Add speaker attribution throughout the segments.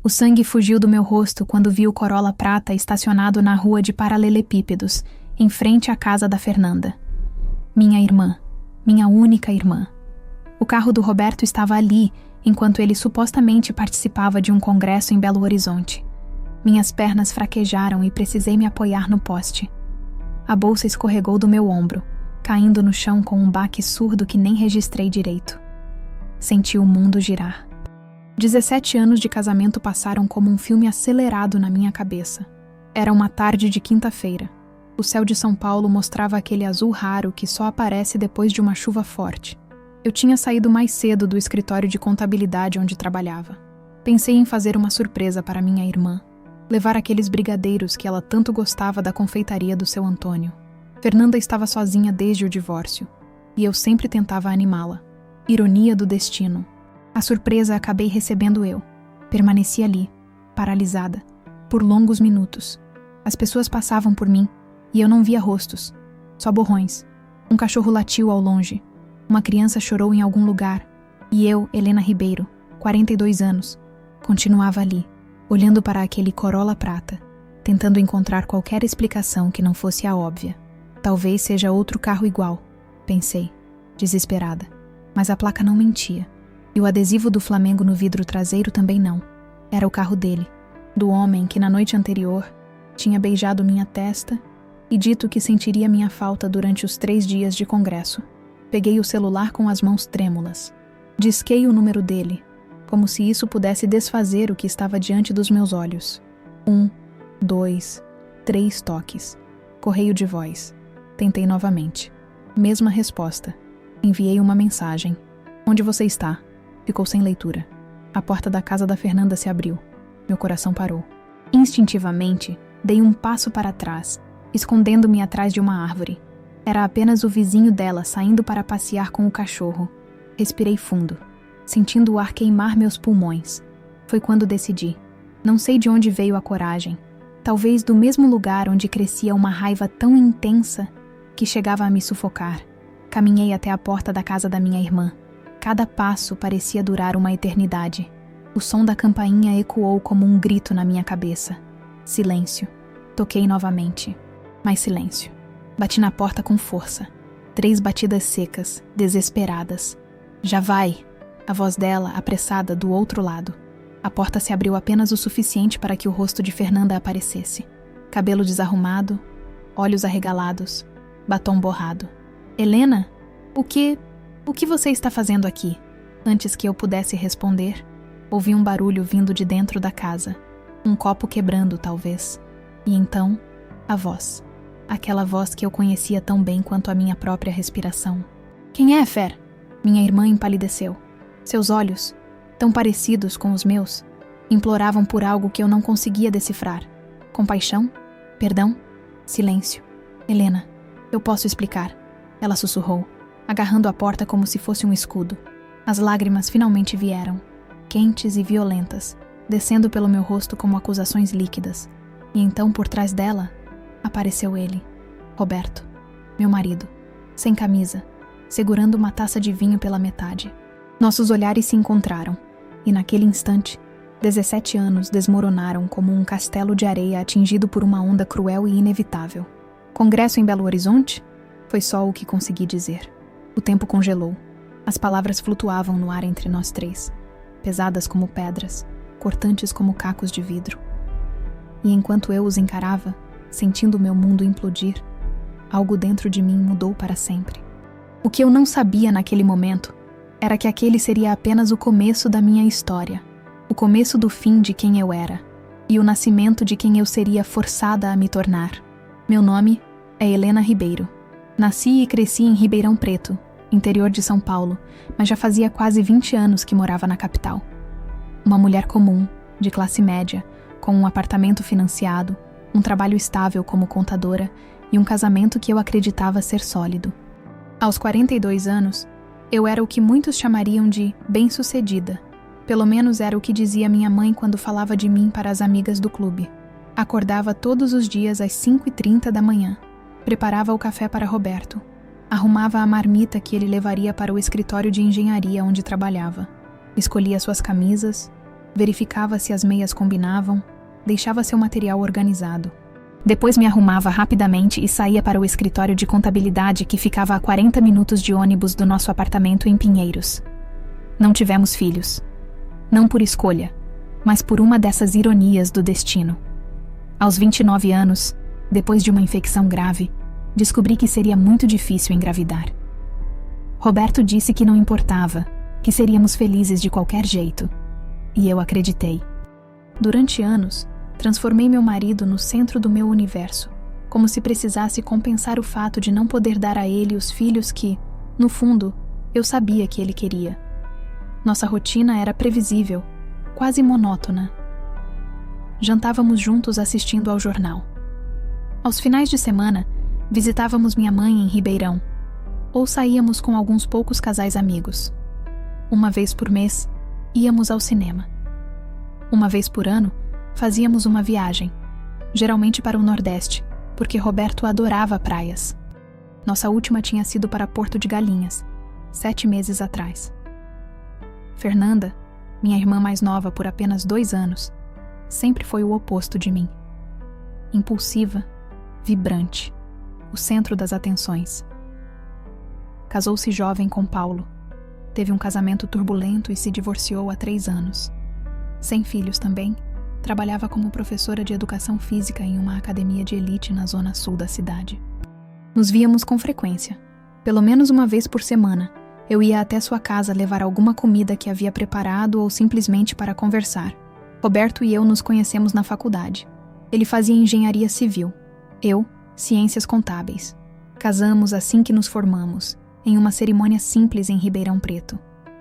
Speaker 1: O sangue fugiu do meu rosto quando vi o Corolla prata estacionado na rua de paralelepípedos, em frente à casa da Fernanda. Minha irmã. Minha única irmã. O carro do Roberto estava ali, enquanto ele supostamente participava de um congresso em Belo Horizonte. Minhas pernas fraquejaram e precisei me apoiar no poste. A bolsa escorregou do meu ombro, caindo no chão com um baque surdo que nem registrei direito. Senti o mundo girar. 17 anos de casamento passaram como um filme acelerado na minha cabeça. Era uma tarde de quinta-feira. O céu de São Paulo mostrava aquele azul raro que só aparece depois de uma chuva forte. Eu tinha saído mais cedo do escritório de contabilidade onde trabalhava. Pensei em fazer uma surpresa para minha irmã. Levar aqueles brigadeiros que ela tanto gostava da confeitaria do seu Antônio. Fernanda estava sozinha desde o divórcio, e eu sempre tentava animá-la. Ironia do destino. A surpresa acabei recebendo eu. Permaneci ali, paralisada, por longos minutos. As pessoas passavam por mim, e eu não via rostos, só borrões. Um cachorro latiu ao longe. Uma criança chorou em algum lugar, e eu, Helena Ribeiro, 42 anos, continuava ali, olhando para aquele Corolla prata, tentando encontrar qualquer explicação que não fosse a óbvia. Talvez seja outro carro igual, pensei, desesperada. Mas a placa não mentia. E o adesivo do Flamengo no vidro traseiro também não. Era o carro dele, do homem que na noite anterior tinha beijado minha testa e dito que sentiria minha falta durante os 3 dias de congresso. Peguei o celular com as mãos trêmulas. Disquei o número dele, como se isso pudesse desfazer o que estava diante dos meus olhos. 1, 2, 3 toques. Correio de voz. Tentei novamente. Mesma resposta. Enviei uma mensagem. Onde você está? Ficou sem leitura. A porta da casa da Fernanda se abriu. Meu coração parou. Instintivamente, dei um passo para trás, escondendo-me atrás de uma árvore. Era apenas o vizinho dela saindo para passear com o cachorro. Respirei fundo, sentindo o ar queimar meus pulmões. Foi quando decidi. Não sei de onde veio a coragem. Talvez do mesmo lugar onde crescia uma raiva tão intensa que chegava a me sufocar. Caminhei até a porta da casa da minha irmã. Cada passo parecia durar uma eternidade. O som da campainha ecoou como um grito na minha cabeça. Silêncio. Toquei novamente. Mais silêncio. Bati na porta com força. 3 batidas secas, desesperadas. Já vai! A voz dela, apressada, do outro lado. A porta se abriu apenas o suficiente para que o rosto de Fernanda aparecesse. Cabelo desarrumado, olhos arregalados, batom borrado. Helena? O que você está fazendo aqui? Antes que eu pudesse responder, ouvi um barulho vindo de dentro da casa. Um copo quebrando, talvez. E então, a voz. Aquela voz que eu conhecia tão bem quanto a minha própria respiração. Quem é, Fer? Minha irmã empalideceu. Seus olhos, tão parecidos com os meus, imploravam por algo que eu não conseguia decifrar. Compaixão? Perdão? Silêncio. Helena, eu posso explicar. Ela sussurrou, agarrando a porta como se fosse um escudo. As lágrimas finalmente vieram, quentes e violentas, descendo pelo meu rosto como acusações líquidas. E então, por trás dela, apareceu ele, Roberto, meu marido, sem camisa, segurando uma taça de vinho pela metade. Nossos olhares se encontraram, e naquele instante, 17 anos desmoronaram como um castelo de areia atingido por uma onda cruel e inevitável. Congresso em Belo Horizonte? Foi só o que consegui dizer. O tempo congelou. As palavras flutuavam no ar entre nós 3, pesadas como pedras, cortantes como cacos de vidro. E enquanto eu os encarava, sentindo o meu mundo implodir, algo dentro de mim mudou para sempre. O que eu não sabia naquele momento era que aquele seria apenas o começo da minha história, o começo do fim de quem eu era, e o nascimento de quem eu seria forçada a me tornar. Meu nome é Helena Ribeiro. Nasci e cresci em Ribeirão Preto, interior de São Paulo, mas já fazia quase 20 anos que morava na capital. Uma mulher comum, de classe média, com um apartamento financiado, um trabalho estável como contadora e um casamento que eu acreditava ser sólido. Aos 42 anos, eu era o que muitos chamariam de bem-sucedida. Pelo menos era o que dizia minha mãe quando falava de mim para as amigas do clube. Acordava todos os dias às 5h30 da manhã. Preparava o café para Roberto. Arrumava a marmita que ele levaria para o escritório de engenharia onde trabalhava. Escolhia suas camisas, verificava se as meias combinavam, deixava seu material organizado. Depois me arrumava rapidamente e saía para o escritório de contabilidade que ficava a 40 minutos de ônibus do nosso apartamento em Pinheiros. Não tivemos filhos. Não por escolha, mas por uma dessas ironias do destino. Aos 29 anos, depois de uma infecção grave, descobri que seria muito difícil engravidar. Roberto disse que não importava, que seríamos felizes de qualquer jeito. E eu acreditei. Durante anos, transformei meu marido no centro do meu universo, como se precisasse compensar o fato de não poder dar a ele os filhos que, no fundo, eu sabia que ele queria. Nossa rotina era previsível, quase monótona. Jantávamos juntos assistindo ao jornal. Aos finais de semana, visitávamos minha mãe em Ribeirão, ou saíamos com alguns poucos casais amigos. Uma vez por mês, íamos ao cinema. Uma vez por ano, fazíamos uma viagem, geralmente para o Nordeste, porque Roberto adorava praias. Nossa última tinha sido para Porto de Galinhas, 7 meses atrás. Fernanda, minha irmã mais nova por apenas 2 anos, sempre foi o oposto de mim. Impulsiva, vibrante, o centro das atenções. Casou-se jovem com Paulo. Teve um casamento turbulento e se divorciou há 3 anos. Sem filhos também, trabalhava como professora de educação física em uma academia de elite na zona sul da cidade. Nos víamos com frequência. Pelo menos uma vez por semana, eu ia até sua casa levar alguma comida que havia preparado ou simplesmente para conversar. Roberto e eu nos conhecemos na faculdade. Ele fazia engenharia civil. Eu, ciências contábeis. Casamos assim que nos formamos, em uma cerimônia simples em Ribeirão Preto.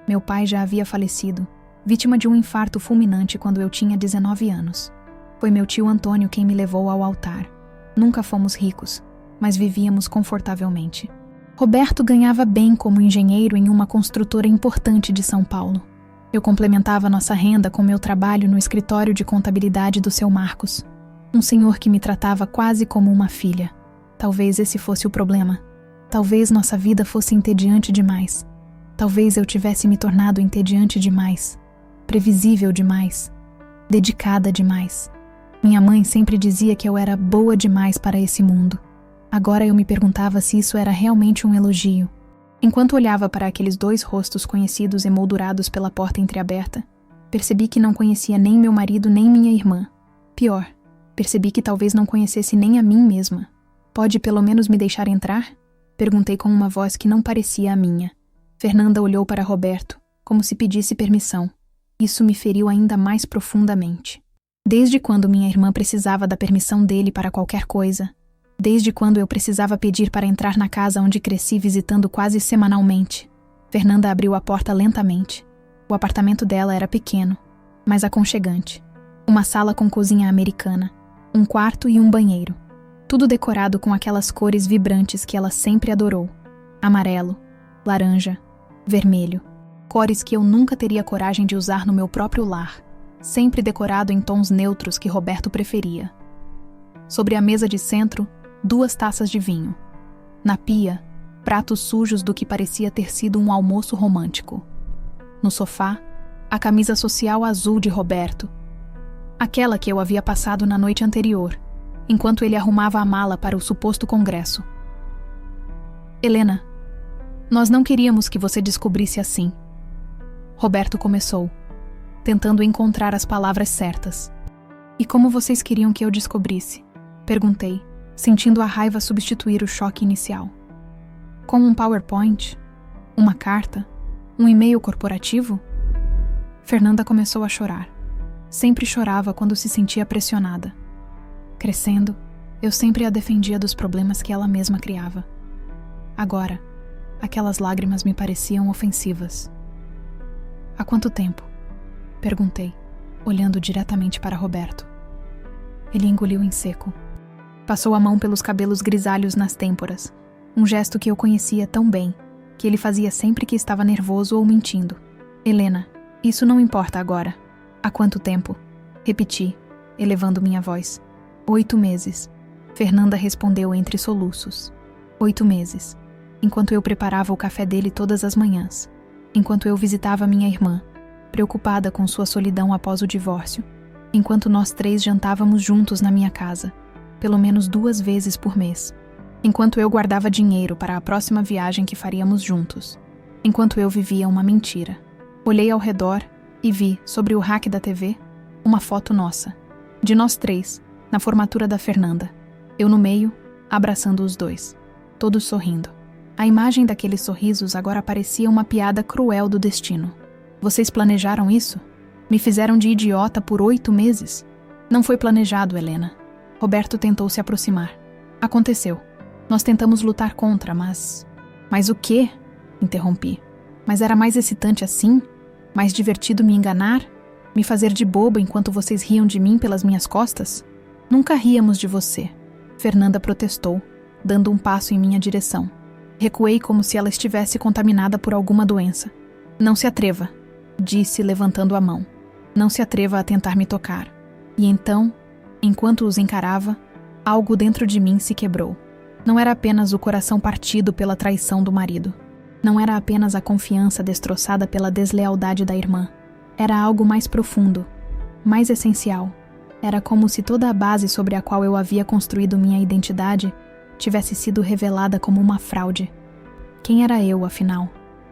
Speaker 1: Meu pai já havia falecido, vítima de um infarto fulminante quando eu tinha 19 anos. Foi meu tio Antônio quem me levou ao altar. Nunca fomos ricos, mas vivíamos confortavelmente. Roberto ganhava bem como engenheiro em uma construtora importante de São Paulo. Eu complementava nossa renda com meu trabalho no escritório de contabilidade do seu Marcos, um senhor que me tratava quase como uma filha. Talvez esse fosse o problema. Talvez nossa vida fosse entediante demais. Talvez eu tivesse me tornado entediante demais. Previsível demais, dedicada demais. Minha mãe sempre dizia que eu era boa demais para esse mundo. Agora eu me perguntava se isso era realmente um elogio. Enquanto olhava para aqueles 2 rostos conhecidos emoldurados pela porta entreaberta, percebi que não conhecia nem meu marido nem minha irmã. Pior, percebi que talvez não conhecesse nem a mim mesma. Pode pelo menos me deixar entrar? Perguntei com uma voz que não parecia a minha. Fernanda olhou para Roberto, como se pedisse permissão. Isso me feriu ainda mais profundamente. Desde quando minha irmã precisava da permissão dele para qualquer coisa? Desde quando eu precisava pedir para entrar na casa onde cresci visitando quase semanalmente? Fernanda abriu a porta lentamente. O apartamento dela era pequeno, mas aconchegante. Uma sala com cozinha americana, um quarto e um banheiro. Tudo decorado com aquelas cores vibrantes que ela sempre adorou. Amarelo, laranja, vermelho. Cores que eu nunca teria coragem de usar no meu próprio lar, sempre decorado em tons neutros que Roberto preferia. Sobre a mesa de centro, 2 taças de vinho. Na pia, pratos sujos do que parecia ter sido um almoço romântico. No sofá, a camisa social azul de Roberto, aquela que eu havia passado na noite anterior, enquanto ele arrumava a mala para o suposto congresso. Helena, nós não queríamos que você descobrisse assim. Roberto começou, tentando encontrar as palavras certas. E como vocês queriam que eu descobrisse? Perguntei, sentindo a raiva substituir o choque inicial. Com um PowerPoint? Uma carta? Um e-mail corporativo? Fernanda começou a chorar. Sempre chorava quando se sentia pressionada. Crescendo, eu sempre a defendia dos problemas que ela mesma criava. Agora, aquelas lágrimas me pareciam ofensivas. Há quanto tempo? Perguntei, olhando diretamente para Roberto. Ele engoliu em seco. Passou a mão pelos cabelos grisalhos nas têmporas, um gesto que eu conhecia tão bem, que ele fazia sempre que estava nervoso ou mentindo. Helena, isso não importa agora. Há quanto tempo? Repeti, elevando minha voz. 8 meses. Fernanda respondeu entre soluços. 8 meses. Enquanto eu preparava o café dele todas as manhãs. Enquanto eu visitava minha irmã. preocupada com sua solidão após o divórcio, enquanto nós 3 jantávamos juntos na minha casa, pelo menos 2 vezes por mês, enquanto eu guardava dinheiro para a próxima viagem que faríamos juntos, enquanto eu vivia uma mentira. Olhei ao redor e vi, sobre o rack da TV, uma foto nossa, de nós 3, na formatura da Fernanda, eu no meio, abraçando os 2, todos sorrindo. A imagem daqueles sorrisos agora parecia uma piada cruel do destino. Vocês planejaram isso? Me fizeram de idiota por 8 meses? Não foi planejado, Helena. Roberto tentou se aproximar. Aconteceu. Nós tentamos lutar contra, mas... Mas o quê? Interrompi. Mas era mais excitante assim? Mais divertido me enganar? Me fazer de boba enquanto vocês riam de mim pelas minhas costas? Nunca ríamos de você. Fernanda protestou, dando um passo em minha direção. Recuei como se ela estivesse contaminada por alguma doença. Não se atreva, disse levantando a mão. Não se atreva a tentar me tocar. E então, enquanto os encarava, algo dentro de mim se quebrou. Não era apenas o coração partido pela traição do marido. Não era apenas a confiança destroçada pela deslealdade da irmã. Era algo mais profundo, mais essencial. Era como se toda a base sobre a qual eu havia construído minha identidade tivesse sido revelada como uma fraude. Quem era eu, afinal?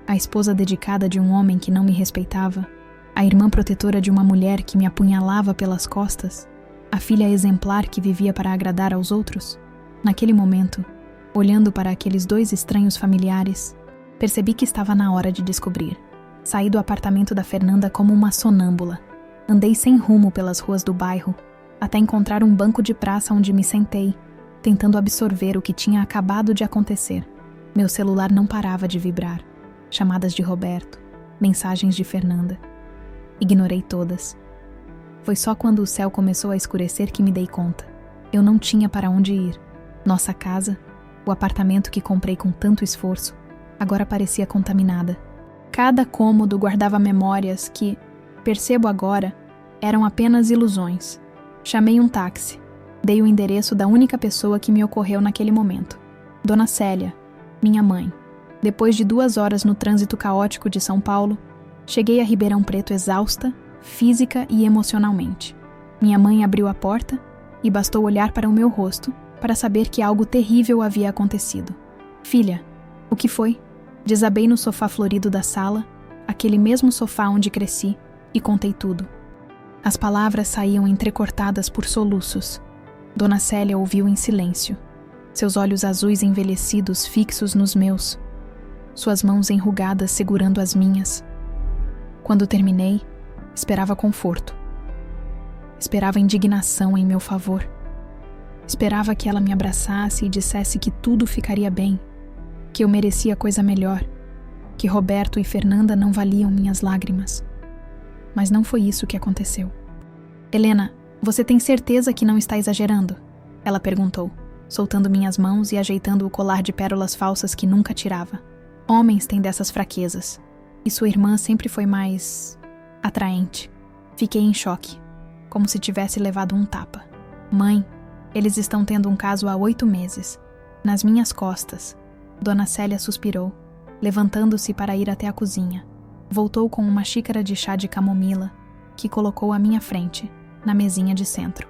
Speaker 1: A esposa dedicada de um homem que não me respeitava? A irmã protetora de uma mulher que me apunhalava pelas costas? A filha exemplar que vivia para agradar aos outros? Naquele momento, olhando para aqueles 2 estranhos familiares, percebi que estava na hora de descobrir. Saí do apartamento da Fernanda como uma sonâmbula. Andei sem rumo pelas ruas do bairro, até encontrar um banco de praça onde me sentei, tentando absorver o que tinha acabado de acontecer. Meu celular não parava de vibrar. Chamadas de Roberto, mensagens de Fernanda. Ignorei todas. Foi só quando o céu começou a escurecer que me dei conta. Eu não tinha para onde ir. Nossa casa, o apartamento que comprei com tanto esforço, agora parecia contaminada. Cada cômodo guardava memórias que, percebo agora, eram apenas ilusões. Chamei um táxi. Dei o endereço da única pessoa que me ocorreu naquele momento. Dona Célia, minha mãe. Depois de 2 horas no trânsito caótico de São Paulo, cheguei a Ribeirão Preto exausta, física e emocionalmente. Minha mãe abriu a porta e bastou olhar para o meu rosto para saber que algo terrível havia acontecido. Filha, o que foi? Desabei no sofá florido da sala, aquele mesmo sofá onde cresci, e contei tudo. As palavras saíam entrecortadas por soluços. Dona Célia ouviu em silêncio, seus olhos azuis envelhecidos fixos nos meus, suas mãos enrugadas segurando as minhas. Quando terminei, esperava conforto. Esperava indignação em meu favor. Esperava que ela me abraçasse e dissesse que tudo ficaria bem, que eu merecia coisa melhor, que Roberto e Fernanda não valiam minhas lágrimas. Mas não foi isso que aconteceu. Helena, você tem certeza que não está exagerando? Ela perguntou, soltando minhas mãos e ajeitando o colar de pérolas falsas que nunca tirava. Homens têm dessas fraquezas, e sua irmã sempre foi mais... atraente. Fiquei em choque, como se tivesse levado um tapa. Mãe, eles estão tendo um caso há 8 meses. Nas minhas costas. Dona Célia suspirou, levantando-se para ir até a cozinha. Voltou com uma xícara de chá de camomila, que colocou à minha frente, na mesinha de centro.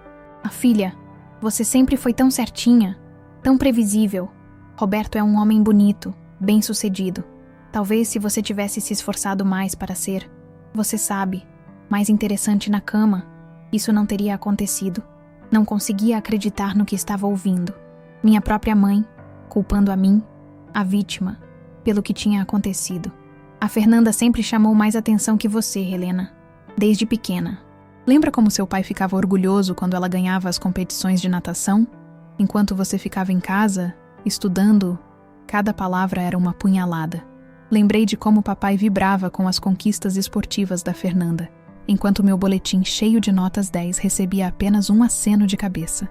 Speaker 1: Filha, você sempre foi tão certinha, tão previsível. Roberto é um homem bonito, bem-sucedido. Talvez se você tivesse se esforçado mais para ser, você sabe, mais interessante na cama, isso não teria acontecido. Não conseguia acreditar no que estava ouvindo. Minha própria mãe, culpando a mim, a vítima, pelo que tinha acontecido. A Fernanda sempre chamou mais atenção que você, Helena, desde pequena. Lembra como seu pai ficava orgulhoso quando ela ganhava as competições de natação? Enquanto você ficava em casa, estudando, cada palavra era uma punhalada. Lembrei de como papai vibrava com as conquistas esportivas da Fernanda, enquanto meu boletim cheio de notas 10 recebia apenas um aceno de cabeça.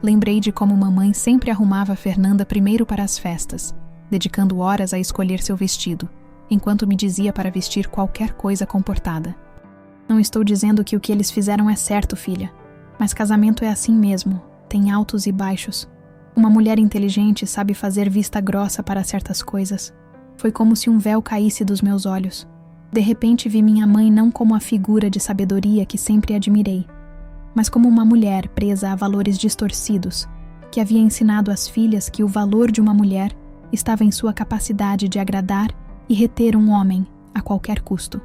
Speaker 1: Lembrei de como mamãe sempre arrumava a Fernanda primeiro para as festas, dedicando horas a escolher seu vestido, enquanto me dizia para vestir qualquer coisa comportada. Não estou dizendo que o que eles fizeram é certo, filha, mas casamento é assim mesmo, tem altos e baixos. Uma mulher inteligente sabe fazer vista grossa para certas coisas. Foi como se um véu caísse dos meus olhos. De repente vi minha mãe não como a figura de sabedoria que sempre admirei, mas como uma mulher presa a valores distorcidos, que havia ensinado às filhas que o valor de uma mulher estava em sua capacidade de agradar e reter um homem a qualquer custo.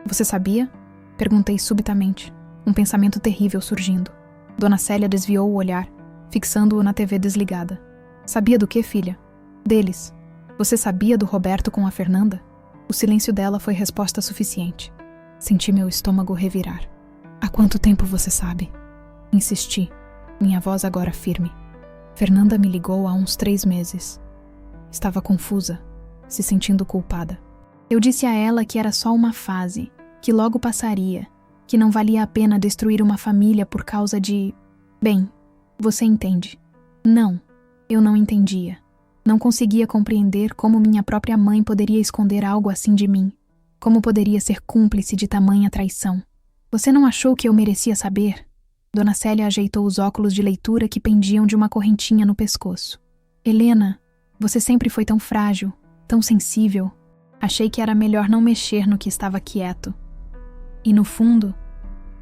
Speaker 1: Você sabia? Perguntei subitamente, um pensamento terrível surgindo. Dona Célia desviou o olhar, fixando-o na TV desligada. Sabia do que, filha? Deles. Você sabia do Roberto com a Fernanda? O silêncio dela foi resposta suficiente. Senti meu estômago revirar. Há quanto tempo você sabe? Insisti, minha voz agora firme. Fernanda me ligou há uns 3 meses. Estava confusa, se sentindo culpada. Eu disse a ela que era só uma fase, que logo passaria, que não valia a pena destruir uma família por causa de... Bem, você entende. Não, eu não entendia. Não conseguia compreender como minha própria mãe poderia esconder algo assim de mim. Como poderia ser cúmplice de tamanha traição. Você não achou que eu merecia saber? Dona Célia ajeitou os óculos de leitura que pendiam de uma correntinha no pescoço. Helena, você sempre foi tão frágil, tão sensível. Achei que era melhor não mexer no que estava quieto. E no fundo,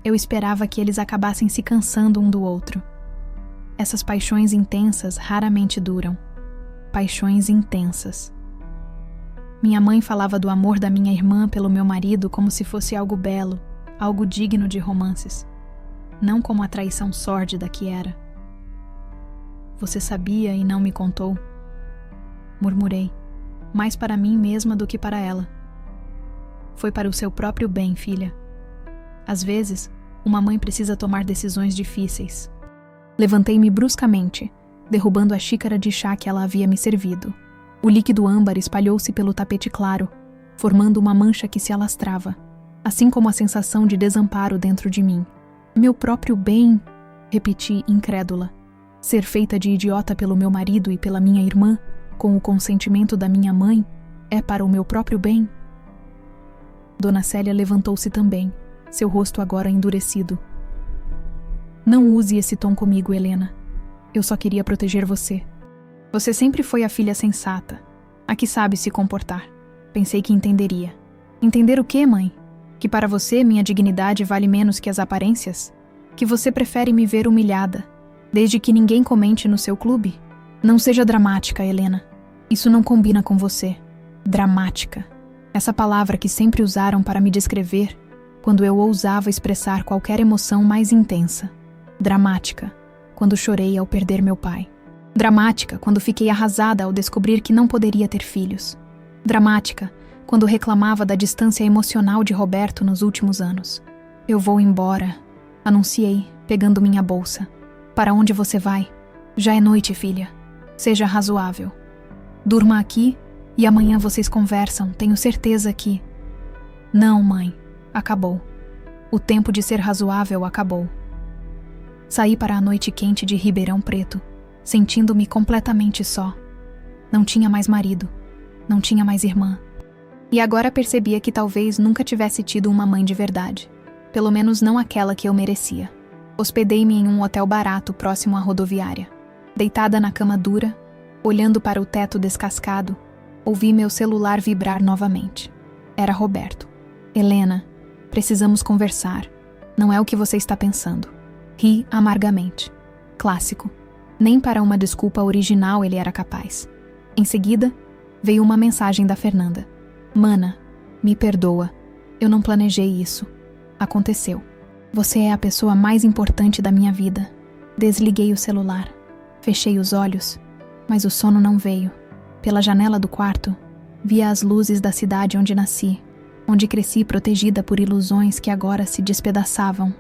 Speaker 1: eu esperava que eles acabassem se cansando um do outro. Essas paixões intensas raramente duram. Paixões intensas. Minha mãe falava do amor da minha irmã pelo meu marido como se fosse algo belo, algo digno de romances. Não como a traição sórdida que era. Você sabia e não me contou? Murmurei, mais para mim mesma do que para ela. Foi para o seu próprio bem, filha. Às vezes, uma mãe precisa tomar decisões difíceis. Levantei-me bruscamente, derrubando a xícara de chá que ela havia me servido. O líquido âmbar espalhou-se pelo tapete claro, formando uma mancha que se alastrava, assim como a sensação de desamparo dentro de mim. Meu próprio bem, repeti incrédula. Ser feita de idiota pelo meu marido e pela minha irmã, com o consentimento da minha mãe, é para o meu próprio bem? Dona Célia levantou-se também, seu rosto agora endurecido. Não use esse tom comigo, Helena. Eu só queria proteger você. Você sempre foi a filha sensata, a que sabe se comportar. Pensei que entenderia. Entender o quê, mãe? Que para você minha dignidade vale menos que as aparências? Que você prefere me ver humilhada, desde que ninguém comente no seu clube? Não seja dramática, Helena. Isso não combina com você. Dramática. Essa palavra que sempre usaram para me descrever quando eu ousava expressar qualquer emoção mais intensa. Dramática, quando chorei ao perder meu pai. Dramática, quando fiquei arrasada ao descobrir que não poderia ter filhos. Dramática, quando reclamava da distância emocional de Roberto nos últimos anos. Eu vou embora, anunciei, pegando minha bolsa. Para onde você vai? Já é noite, filha. Seja razoável. Durma aqui e amanhã vocês conversam, tenho certeza que... Não, mãe, acabou. O tempo de ser razoável acabou. Saí para a noite quente de Ribeirão Preto, sentindo-me completamente só. Não tinha mais marido, não tinha mais irmã. E agora percebia que talvez nunca tivesse tido uma mãe de verdade. Pelo menos não aquela que eu merecia. Hospedei-me em um hotel barato próximo à rodoviária. Deitada na cama dura, olhando para o teto descascado, ouvi meu celular vibrar novamente. Era Roberto. Helena, precisamos conversar. Não é o que você está pensando. Ri amargamente. Clássico. Nem para uma desculpa original ele era capaz. Em seguida, veio uma mensagem da Fernanda. Mana, me perdoa. Eu não planejei isso. Aconteceu. Você é a pessoa mais importante da minha vida. Desliguei o celular. Fechei os olhos, mas o sono não veio. Pela janela do quarto, via as luzes da cidade onde nasci, onde cresci protegida por ilusões que agora se despedaçavam.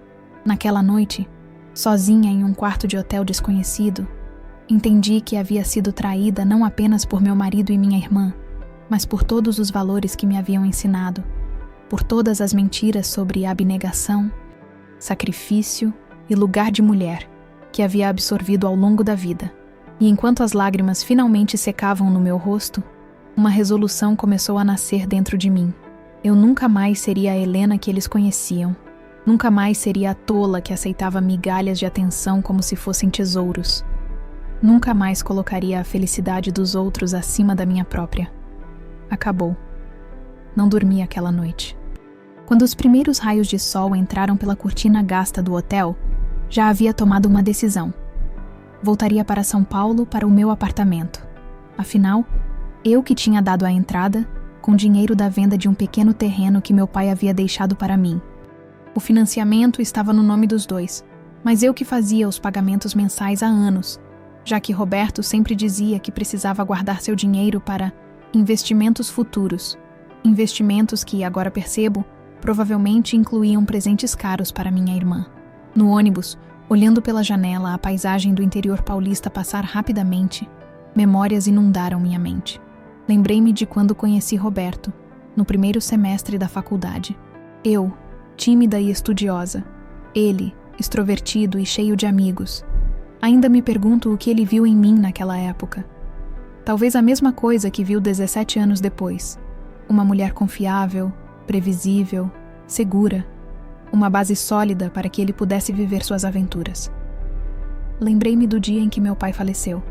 Speaker 1: Naquela noite, sozinha em um quarto de hotel desconhecido, entendi que havia sido traída não apenas por meu marido e minha irmã, mas por todos os valores que me haviam ensinado, por todas as mentiras sobre abnegação, sacrifício e lugar de mulher que havia absorvido ao longo da vida. E enquanto as lágrimas finalmente secavam no meu rosto, uma resolução começou a nascer dentro de mim. Eu nunca mais seria a Helena que eles conheciam. Nunca mais seria a tola que aceitava migalhas de atenção como se fossem tesouros. Nunca mais colocaria a felicidade dos outros acima da minha própria. Acabou. não dormi aquela noite. Quando os primeiros raios de sol entraram pela cortina gasta do hotel, já havia tomado uma decisão. Voltaria para São Paulo, para o meu apartamento. Afinal, eu que tinha dado a entrada, com dinheiro da venda de um pequeno terreno que meu pai havia deixado para mim. O financiamento estava no nome dos dois, mas eu que fazia os pagamentos mensais há anos, já que Roberto sempre dizia que precisava guardar seu dinheiro para investimentos futuros. Investimentos que, agora percebo, provavelmente incluíam presentes caros para minha irmã. No ônibus, olhando pela janela a paisagem do interior paulista passar rapidamente, memórias inundaram minha mente. Lembrei-me de quando conheci Roberto, no primeiro semestre da faculdade. Eu, tímida e estudiosa. Ele, extrovertido e cheio de amigos. Ainda me pergunto o que ele viu em mim naquela época. Talvez a mesma coisa que viu 17 anos depois. Uma mulher confiável, previsível, segura. Uma base sólida para que ele pudesse viver suas aventuras. Lembrei-me do dia em que meu pai faleceu.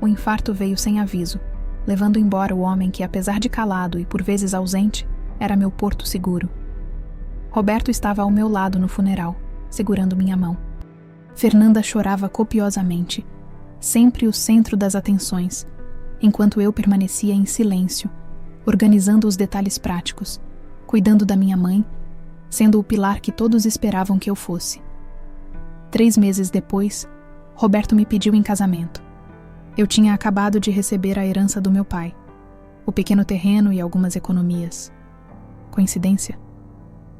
Speaker 1: O infarto veio sem aviso, levando embora o homem que, apesar de calado e por vezes ausente, era meu porto seguro. Roberto estava ao meu lado no funeral, segurando minha mão. Fernanda chorava copiosamente, sempre o centro das atenções, enquanto eu permanecia em silêncio, organizando os detalhes práticos, cuidando da minha mãe, sendo o pilar que todos esperavam que eu fosse. 3 meses depois, Roberto me pediu em casamento. Eu tinha acabado de receber a herança do meu pai, o pequeno terreno e algumas economias. Coincidência?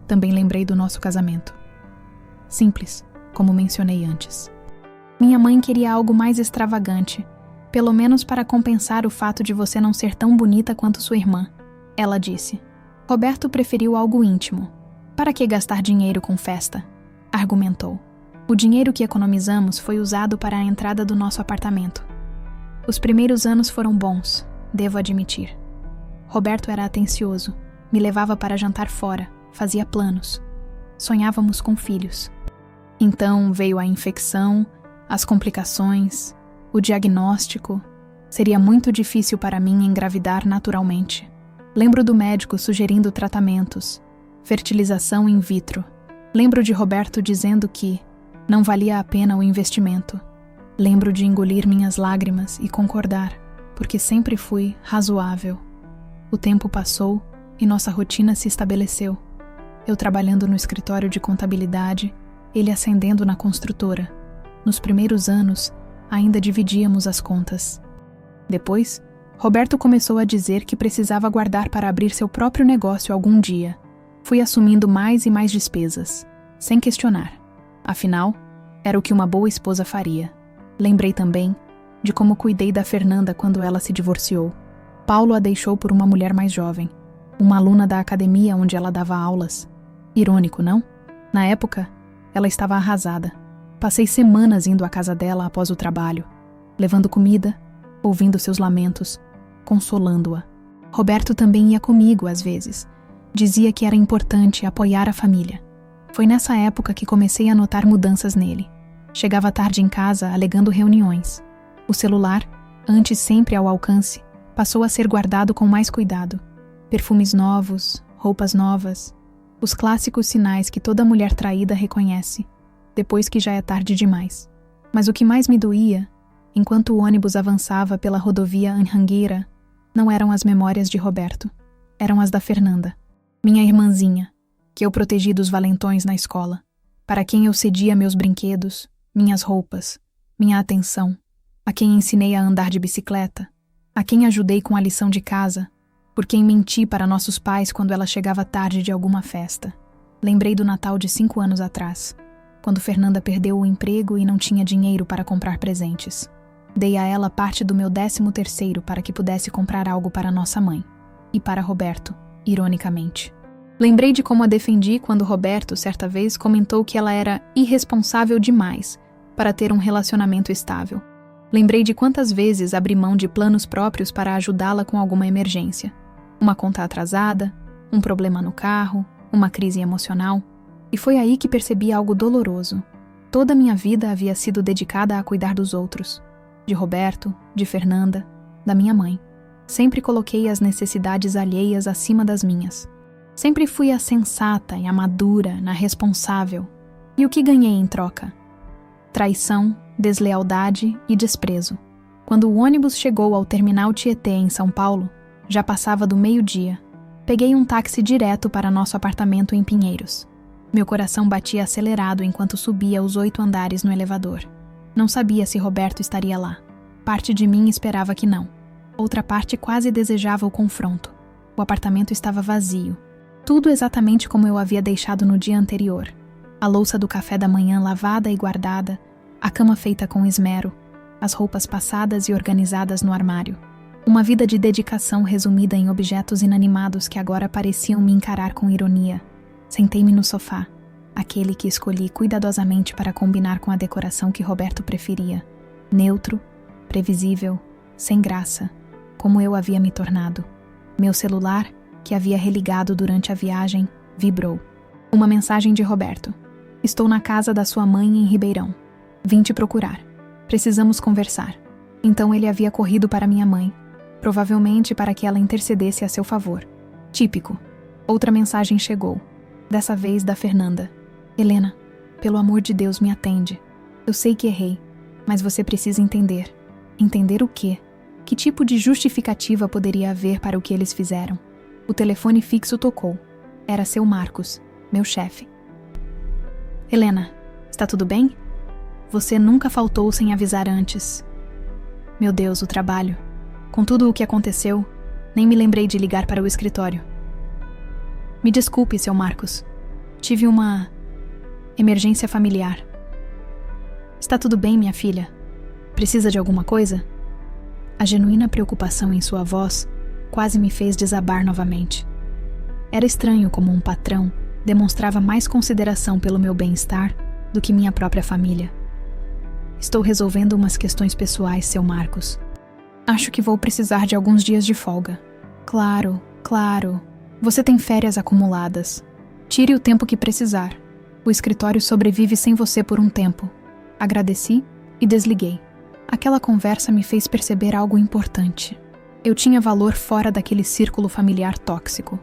Speaker 1: Também lembrei do nosso casamento. Simples, como mencionei antes. Minha mãe queria algo mais extravagante, pelo menos para compensar o fato de você não ser tão bonita quanto sua irmã. Ela disse. Roberto preferiu algo íntimo. Para que gastar dinheiro com festa? Argumentou. O dinheiro que economizamos foi usado para a entrada do nosso apartamento. Os primeiros anos foram bons, devo admitir. Roberto era atencioso, me levava para jantar fora, fazia planos. Sonhávamos com filhos. Então veio a infecção, as complicações, o diagnóstico. Seria muito difícil para mim engravidar naturalmente. Lembro do médico sugerindo tratamentos, fertilização in vitro. Lembro de Roberto dizendo que não valia a pena o investimento. Lembro de engolir minhas lágrimas e concordar, porque sempre fui razoável. O tempo passou e nossa rotina se estabeleceu. Eu trabalhando no escritório de contabilidade, ele ascendendo na construtora. Nos primeiros anos, ainda dividíamos as contas. Depois, Roberto começou a dizer que precisava guardar para abrir seu próprio negócio algum dia. Fui assumindo mais e mais despesas, sem questionar. Afinal, era o que uma boa esposa faria. Lembrei também de como cuidei da Fernanda quando ela se divorciou. Paulo a deixou por uma mulher mais jovem, uma aluna da academia onde ela dava aulas. Irônico, não? Na época, ela estava arrasada. Passei semanas indo à casa dela após o trabalho, levando comida, ouvindo seus lamentos, consolando-a. Roberto também ia comigo às vezes. Dizia que era importante apoiar a família. Foi nessa época que comecei a notar mudanças nele. Chegava tarde em casa alegando reuniões. O celular, antes sempre ao alcance, passou a ser guardado com mais cuidado. Perfumes novos, roupas novas, os clássicos sinais que toda mulher traída reconhece, depois que já é tarde demais. Mas o que mais me doía, enquanto o ônibus avançava pela rodovia Anhanguera, não eram as memórias de Roberto, eram as da Fernanda, minha irmãzinha, que eu protegi dos valentões na escola, para quem eu cedia meus brinquedos, minhas roupas, minha atenção, a quem ensinei a andar de bicicleta, a quem ajudei com a lição de casa, por quem menti para nossos pais quando ela chegava tarde de alguma festa. Lembrei do Natal de 5 anos atrás, quando Fernanda perdeu o emprego e não tinha dinheiro para comprar presentes. Dei a ela parte do meu 13º para que pudesse comprar algo para nossa mãe. E para Roberto, ironicamente. Lembrei de como a defendi quando Roberto, certa vez, comentou que ela era irresponsável demais para ter um relacionamento estável. Lembrei de quantas vezes abri mão de planos próprios para ajudá-la com alguma emergência. Uma conta atrasada, um problema no carro, uma crise emocional. E foi aí que percebi algo doloroso. Toda a minha vida havia sido dedicada a cuidar dos outros. De Roberto, de Fernanda, da minha mãe. Sempre coloquei as necessidades alheias acima das minhas. Sempre fui a sensata e a madura, na responsável. E o que ganhei em troca? Traição, deslealdade e desprezo. Quando o ônibus chegou ao terminal Tietê, em São Paulo, já passava do meio-dia. Peguei um táxi direto para nosso apartamento em Pinheiros. Meu coração batia acelerado enquanto subia os 8 andares no elevador. Não sabia se Roberto estaria lá. Parte de mim esperava que não. Outra parte quase desejava o confronto. O apartamento estava vazio. Tudo exatamente como eu havia deixado no dia anterior. A louça do café da manhã lavada e guardada, a cama feita com esmero, as roupas passadas e organizadas no armário. Uma vida de dedicação resumida em objetos inanimados que agora pareciam me encarar com ironia. Sentei-me no sofá, aquele que escolhi cuidadosamente para combinar com a decoração que Roberto preferia. Neutro, previsível, sem graça, como eu havia me tornado. Meu celular, que havia religado durante a viagem, vibrou. Uma mensagem de Roberto. Estou na casa da sua mãe em Ribeirão. Vim te procurar. Precisamos conversar. Então ele havia corrido para minha mãe, provavelmente para que ela intercedesse a seu favor. Típico. Outra mensagem chegou. Dessa vez da Fernanda. Helena, pelo amor de Deus, me atende. Eu sei que errei, mas você precisa entender. Entender o quê? Que tipo de justificativa poderia haver para o que eles fizeram? O telefone fixo tocou. Era seu Marcos, meu chefe. Helena, está tudo bem? Você nunca faltou sem avisar antes. Meu Deus, o trabalho. Com tudo o que aconteceu, nem me lembrei de ligar para o escritório. Me desculpe, seu Marcos. Tive uma emergência familiar. Está tudo bem, minha filha? Precisa de alguma coisa? A genuína preocupação em sua voz quase me fez desabar novamente. Era estranho como um patrão demonstrava mais consideração pelo meu bem-estar do que minha própria família. Estou resolvendo umas questões pessoais, seu Marcos. Acho que vou precisar de alguns dias de folga. Claro, claro. Você tem férias acumuladas. Tire o tempo que precisar. O escritório sobrevive sem você por um tempo. Agradeci e desliguei. Aquela conversa me fez perceber algo importante. Eu tinha valor fora daquele círculo familiar tóxico.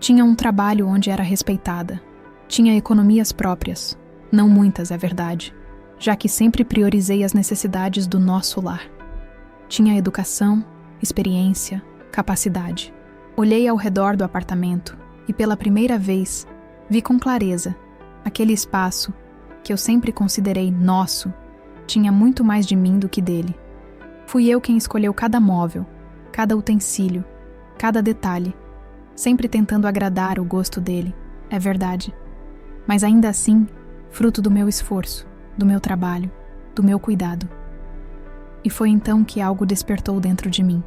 Speaker 1: Tinha um trabalho onde era respeitada. Tinha economias próprias. Não muitas, é verdade, já que sempre priorizei as necessidades do nosso lar. Tinha educação, experiência, capacidade. Olhei ao redor do apartamento e, pela primeira vez, vi com clareza aquele espaço que eu sempre considerei nosso tinha muito mais de mim do que dele. Fui eu quem escolheu cada móvel, cada utensílio, cada detalhe, sempre tentando agradar o gosto dele, é verdade. Mas ainda assim, fruto do meu esforço, do meu trabalho, do meu cuidado. E foi então que algo despertou dentro de mim.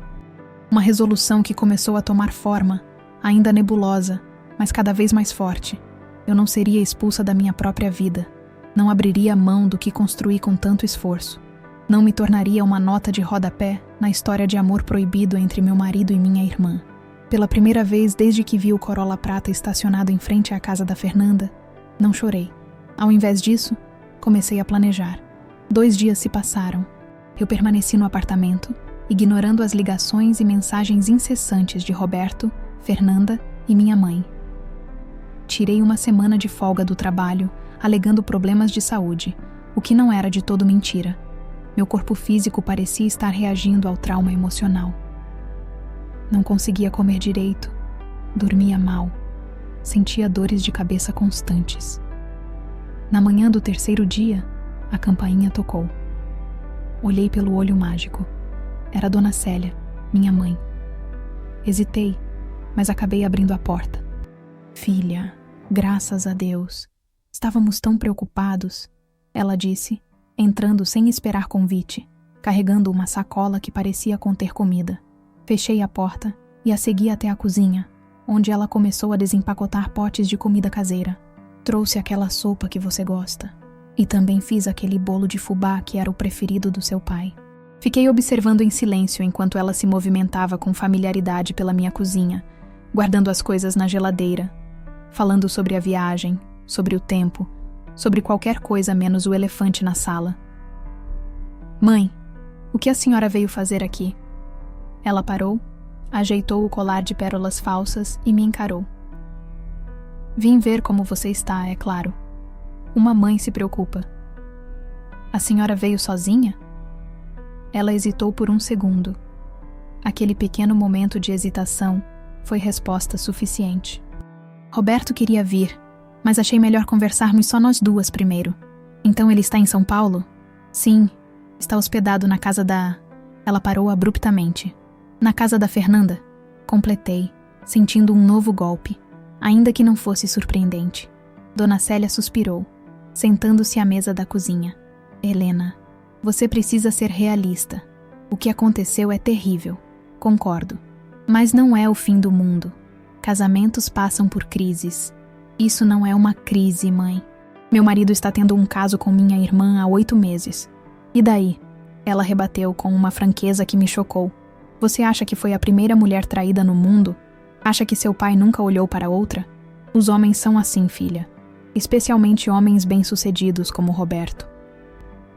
Speaker 1: Uma resolução que começou a tomar forma, ainda nebulosa, mas cada vez mais forte. Eu não seria expulsa da minha própria vida. Não abriria mão do que construí com tanto esforço. Não me tornaria uma nota de rodapé na história de amor proibido entre meu marido e minha irmã. Pela primeira vez desde que vi o Corolla prata estacionado em frente à casa da Fernanda, não chorei. Ao invés disso, comecei a planejar. 2 dias se passaram. Eu permaneci no apartamento, ignorando as ligações e mensagens incessantes de Roberto, Fernanda e minha mãe. Tirei uma semana de folga do trabalho, alegando problemas de saúde, o que não era de todo mentira. Meu corpo físico parecia estar reagindo ao trauma emocional. Não conseguia comer direito, dormia mal, sentia dores de cabeça constantes. Na manhã do 3º dia, a campainha tocou. Olhei pelo olho mágico. Era Dona Célia, minha mãe. Hesitei, mas acabei abrindo a porta. Filha, graças a Deus. Estávamos tão preocupados, ela disse, entrando sem esperar convite, carregando uma sacola que parecia conter comida. Fechei a porta e a segui até a cozinha, onde ela começou a desempacotar potes de comida caseira. Trouxe aquela sopa que você gosta. E também fiz aquele bolo de fubá que era o preferido do seu pai. Fiquei observando em silêncio enquanto ela se movimentava com familiaridade pela minha cozinha, guardando as coisas na geladeira, falando sobre a viagem, sobre o tempo, sobre qualquer coisa menos o elefante na sala. Mãe, o que a senhora veio fazer aqui? Ela parou, Ajeitou o colar de pérolas falsas e me encarou. Vim ver como você está, é claro. Uma mãe se preocupa. A senhora veio sozinha? Ela hesitou por um segundo. Aquele pequeno momento de hesitação foi resposta suficiente. Roberto queria vir, mas achei melhor conversarmos só nós duas primeiro. Então ele está em São Paulo? Sim, está hospedado na casa da... Ela parou abruptamente. Na casa da Fernanda. Completei, sentindo um novo golpe, ainda que não fosse surpreendente. Dona Célia suspirou, sentando-se à mesa da cozinha. Helena, você precisa ser realista. O que aconteceu é terrível, concordo. Mas não é o fim do mundo. Casamentos passam por crises. Isso não é uma crise, mãe. Meu marido está tendo um caso com minha irmã há 8 meses. E daí? Ela rebateu com uma franqueza que me chocou. Você acha que foi a primeira mulher traída no mundo? Acha que seu pai nunca olhou para outra? Os homens são assim, filha. Especialmente homens bem-sucedidos como Roberto.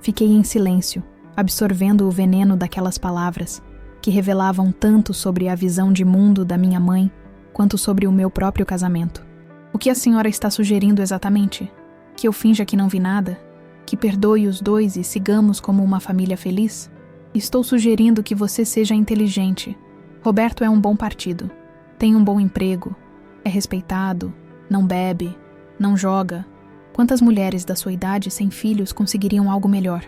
Speaker 1: Fiquei em silêncio, absorvendo o veneno daquelas palavras, que revelavam tanto sobre a visão de mundo da minha mãe, quanto sobre o meu próprio casamento. O que a senhora está sugerindo exatamente? Que eu finja que não vi nada? Que perdoe os dois e sigamos como uma família feliz? Estou sugerindo que você seja inteligente. Roberto é um bom partido. Tem um bom emprego. É respeitado. Não bebe. Não joga. Quantas mulheres da sua idade sem filhos conseguiriam algo melhor?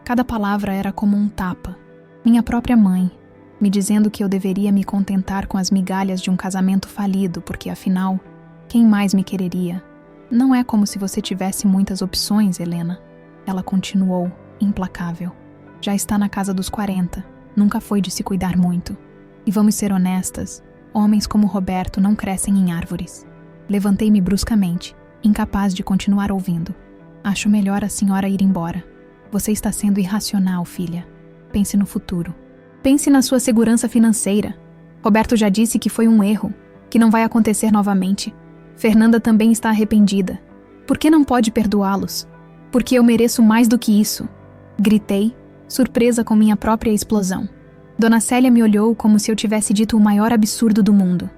Speaker 1: Cada palavra era como um tapa. Minha própria mãe, me dizendo que eu deveria me contentar com as migalhas de um casamento falido, porque afinal, quem mais me quereria? Não é como se você tivesse muitas opções, Helena. Ela continuou, implacável. Já está na casa dos 40, nunca foi de se cuidar muito. E vamos ser honestas, homens como Roberto não crescem em árvores. Levantei-me bruscamente, incapaz de continuar ouvindo. Acho melhor a senhora ir embora. Você está sendo irracional, filha. Pense no futuro. Pense na sua segurança financeira. Roberto já disse que foi um erro, que não vai acontecer novamente. Fernanda também está arrependida. Por que não pode perdoá-los? Porque eu mereço mais do que isso. Gritei, surpresa com minha própria explosão. Dona Célia me olhou como se eu tivesse dito o maior absurdo do mundo.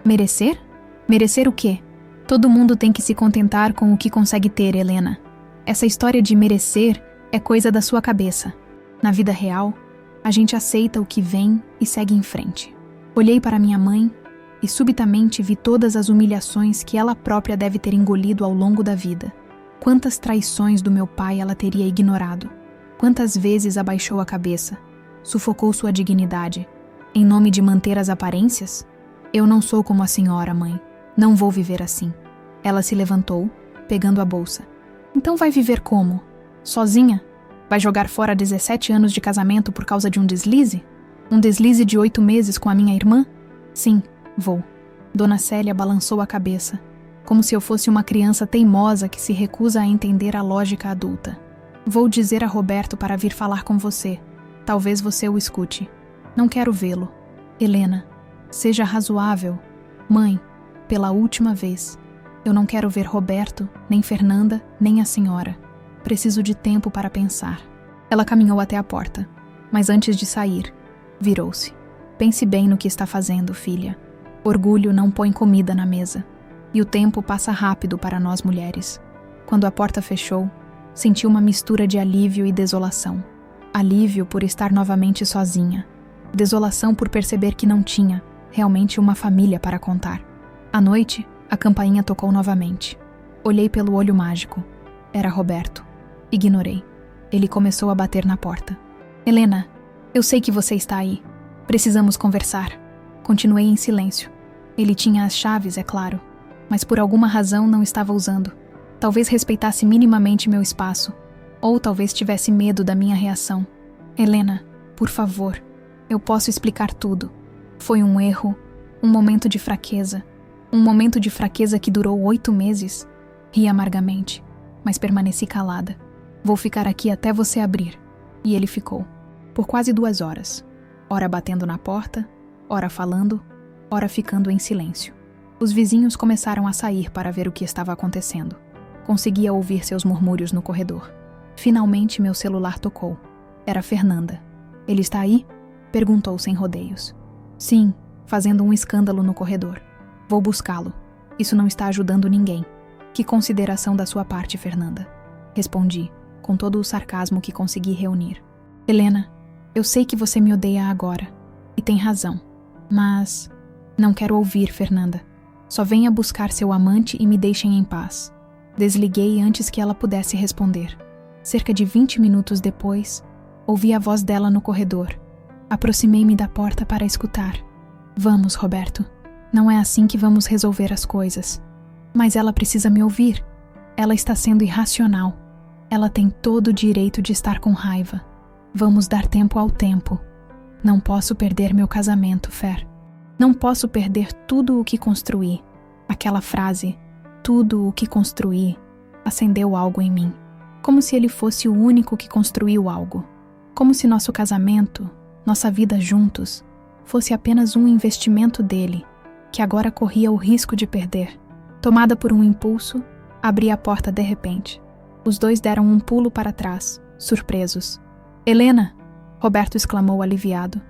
Speaker 1: Merecer? Merecer o quê? Todo mundo tem que se contentar com o que consegue ter, Helena. Essa história de merecer é coisa da sua cabeça. Na vida real, a gente aceita o que vem e segue em frente. Olhei para minha mãe e subitamente vi todas as humilhações que ela própria deve ter engolido ao longo da vida. Quantas traições do meu pai ela teria ignorado. Quantas vezes abaixou a cabeça, sufocou sua dignidade, em nome de manter as aparências? Eu não sou como a senhora, mãe. Não vou viver assim. Ela se levantou, pegando a bolsa. Então vai viver como? Sozinha? Vai jogar fora 17 anos de casamento por causa de um deslize? Um deslize de 8 meses com a minha irmã? Sim, vou. Dona Célia balançou a cabeça, como se eu fosse uma criança teimosa que se recusa a entender a lógica adulta. Vou dizer a Roberto para vir falar com você. Talvez você o escute. Não quero vê-lo. Helena, seja razoável. Mãe, pela última vez, eu não quero ver Roberto, nem Fernanda, nem a senhora. Preciso de tempo para pensar. Ela caminhou até a porta, mas antes de sair, virou-se. Pense bem no que está fazendo, filha. Orgulho não põe comida na mesa. E o tempo passa rápido para nós mulheres. Quando a porta fechou, senti uma mistura de alívio e desolação. Alívio por estar novamente sozinha. Desolação por perceber que não tinha, realmente, uma família para contar. À noite, a campainha tocou novamente. Olhei pelo olho mágico. Era Roberto. Ignorei. Ele começou a bater na porta. Helena, eu sei que você está aí. Precisamos conversar. Continuei em silêncio. Ele tinha as chaves, é claro, mas por alguma razão não estava usando. Talvez respeitasse minimamente meu espaço, ou talvez tivesse medo da minha reação. Helena, por favor, eu posso explicar tudo. Foi um erro, um momento de fraqueza. Um momento de fraqueza que durou 8 meses. Ri amargamente, mas permaneci calada. Vou ficar aqui até você abrir. E ele ficou, por quase 2 horas. Ora batendo na porta, ora falando, ora ficando em silêncio. Os vizinhos começaram a sair para ver o que estava acontecendo. Conseguia ouvir seus murmúrios no corredor. Finalmente meu celular tocou. Era Fernanda. Ele está aí? Perguntou sem rodeios. Sim, fazendo um escândalo no corredor. Vou buscá-lo. Isso não está ajudando ninguém. Que consideração da sua parte, Fernanda? Respondi, com todo o sarcasmo que consegui reunir. Helena, eu sei que você me odeia agora. E tem razão. Mas... Não quero ouvir, Fernanda. Só venha buscar seu amante e me deixem em paz. Desliguei antes que ela pudesse responder. Cerca de 20 minutos depois, ouvi a voz dela no corredor. Aproximei-me da porta para escutar. Vamos, Roberto. Não é assim que vamos resolver as coisas. Mas ela precisa me ouvir. Ela está sendo irracional. Ela tem todo o direito de estar com raiva. Vamos dar tempo ao tempo. Não posso perder meu casamento, Fer. Não posso perder tudo o que construí. Aquela frase, tudo o que construí, acendeu algo em mim. Como se ele fosse o único que construiu algo. Como se nosso casamento, nossa vida juntos, fosse apenas um investimento dele, que agora corria o risco de perder. Tomada por um impulso, abri a porta de repente. Os dois deram um pulo para trás, surpresos. Helena! Roberto exclamou aliviado.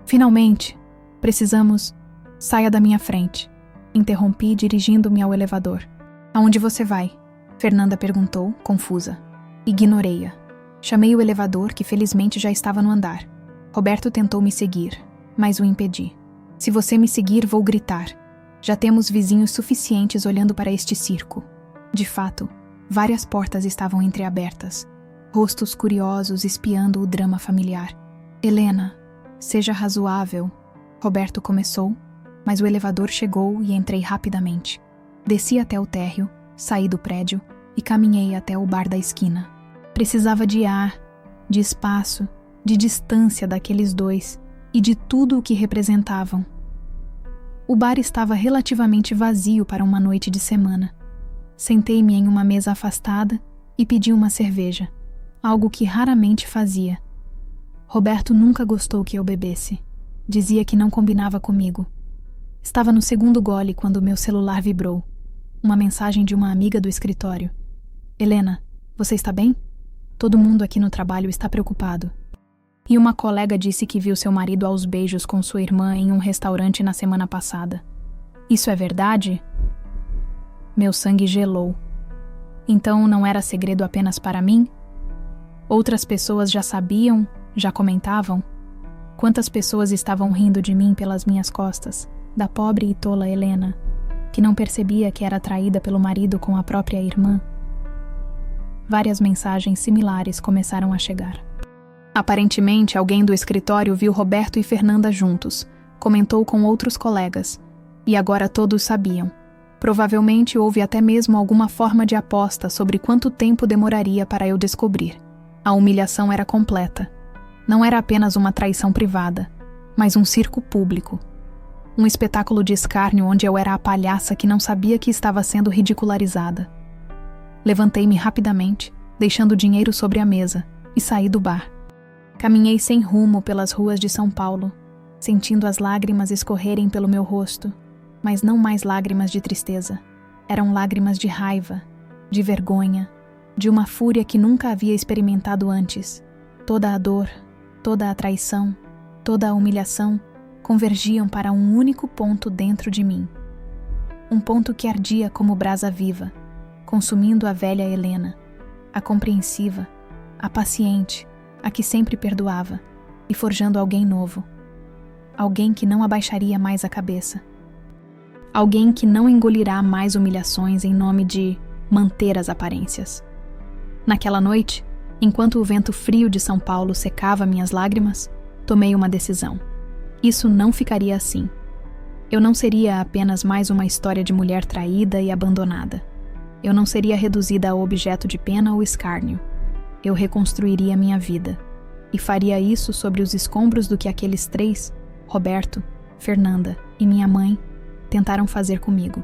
Speaker 1: Finalmente! Precisamos... Saia da minha frente. Interrompi, dirigindo-me ao elevador. Aonde você vai? Fernanda perguntou, confusa. Ignorei-a. Chamei o elevador, que felizmente já estava no andar. Roberto tentou me seguir, mas o impedi. Se você me seguir, vou gritar. Já temos vizinhos suficientes olhando para este circo. De fato, várias portas estavam entreabertas. Rostos curiosos espiando o drama familiar. Helena, seja razoável. Roberto começou, mas o elevador chegou e entrei rapidamente. Desci até o térreo, saí do prédio e caminhei até o bar da esquina. Precisava de ar, de espaço, de distância daqueles dois e de tudo o que representavam. O bar estava relativamente vazio para uma noite de semana. Sentei-me em uma mesa afastada e pedi uma cerveja, algo que raramente fazia. Roberto nunca gostou que eu bebesse. Dizia que não combinava comigo. Estava no segundo gole quando meu celular vibrou. Uma mensagem de uma amiga do escritório. Helena, você está bem? Todo mundo aqui no trabalho está preocupado. E uma colega disse que viu seu marido aos beijos com sua irmã em um restaurante na semana passada. Isso é verdade? Meu sangue gelou. Então não era segredo apenas para mim? Outras pessoas já sabiam, já comentavam? Quantas pessoas estavam rindo de mim pelas minhas costas, da pobre e tola Helena, que não percebia que era traída pelo marido com a própria irmã? Várias mensagens similares começaram a chegar. Aparentemente, alguém do escritório viu Roberto e Fernanda juntos, comentou com outros colegas, e agora todos sabiam. Provavelmente houve até mesmo alguma forma de aposta sobre quanto tempo demoraria para eu descobrir. A humilhação era completa. Não era apenas uma traição privada, mas um circo público. Um espetáculo de escárnio onde eu era a palhaça que não sabia que estava sendo ridicularizada. Levantei-me rapidamente, deixando o dinheiro sobre a mesa, e saí do bar. Caminhei sem rumo pelas ruas de São Paulo, sentindo as lágrimas escorrerem pelo meu rosto, mas não mais lágrimas de tristeza. Eram lágrimas de raiva, de vergonha, de uma fúria que nunca havia experimentado antes. Toda a dor, toda a traição, toda a humilhação convergiam para um único ponto dentro de mim. Um ponto que ardia como brasa viva, consumindo a velha Helena, a compreensiva, a paciente, a que sempre perdoava, e forjando alguém novo. Alguém que não abaixaria mais a cabeça. Alguém que não engolirá mais humilhações em nome de manter as aparências. Naquela noite, enquanto o vento frio de São Paulo secava minhas lágrimas, tomei uma decisão. Isso não ficaria assim. Eu não seria apenas mais uma história de mulher traída e abandonada. Eu não seria reduzida a objeto de pena ou escárnio. Eu reconstruiria minha vida. E faria isso sobre os escombros do que aqueles três, Roberto, Fernanda e minha mãe, tentaram fazer comigo.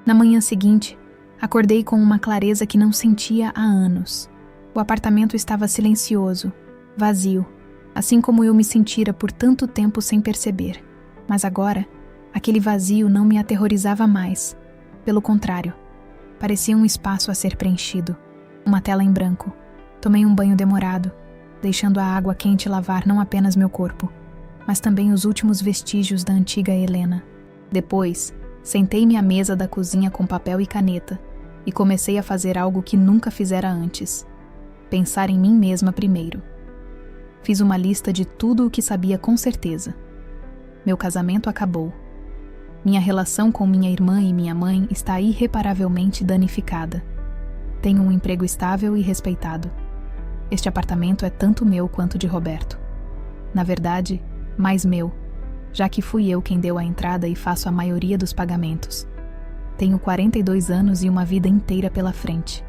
Speaker 1: Na manhã seguinte, acordei com uma clareza que não sentia há anos. O apartamento estava silencioso, vazio, assim como eu me sentira por tanto tempo sem perceber. Mas agora, aquele vazio não me aterrorizava mais. Pelo contrário, parecia um espaço a ser preenchido, uma tela em branco. Tomei um banho demorado, deixando a água quente lavar não apenas meu corpo, mas também os últimos vestígios da antiga Helena. Depois, sentei-me à mesa da cozinha com papel e caneta e comecei a fazer algo que nunca fizera antes: pensar em mim mesma primeiro. Fiz uma lista de tudo o que sabia com certeza. Meu casamento acabou. Minha relação com minha irmã e minha mãe está irreparavelmente danificada. Tenho um emprego estável e respeitado. Este apartamento é tanto meu quanto de Roberto. Na verdade, mais meu, já que fui eu quem deu a entrada e faço a maioria dos pagamentos. Tenho 42 anos e uma vida inteira pela frente.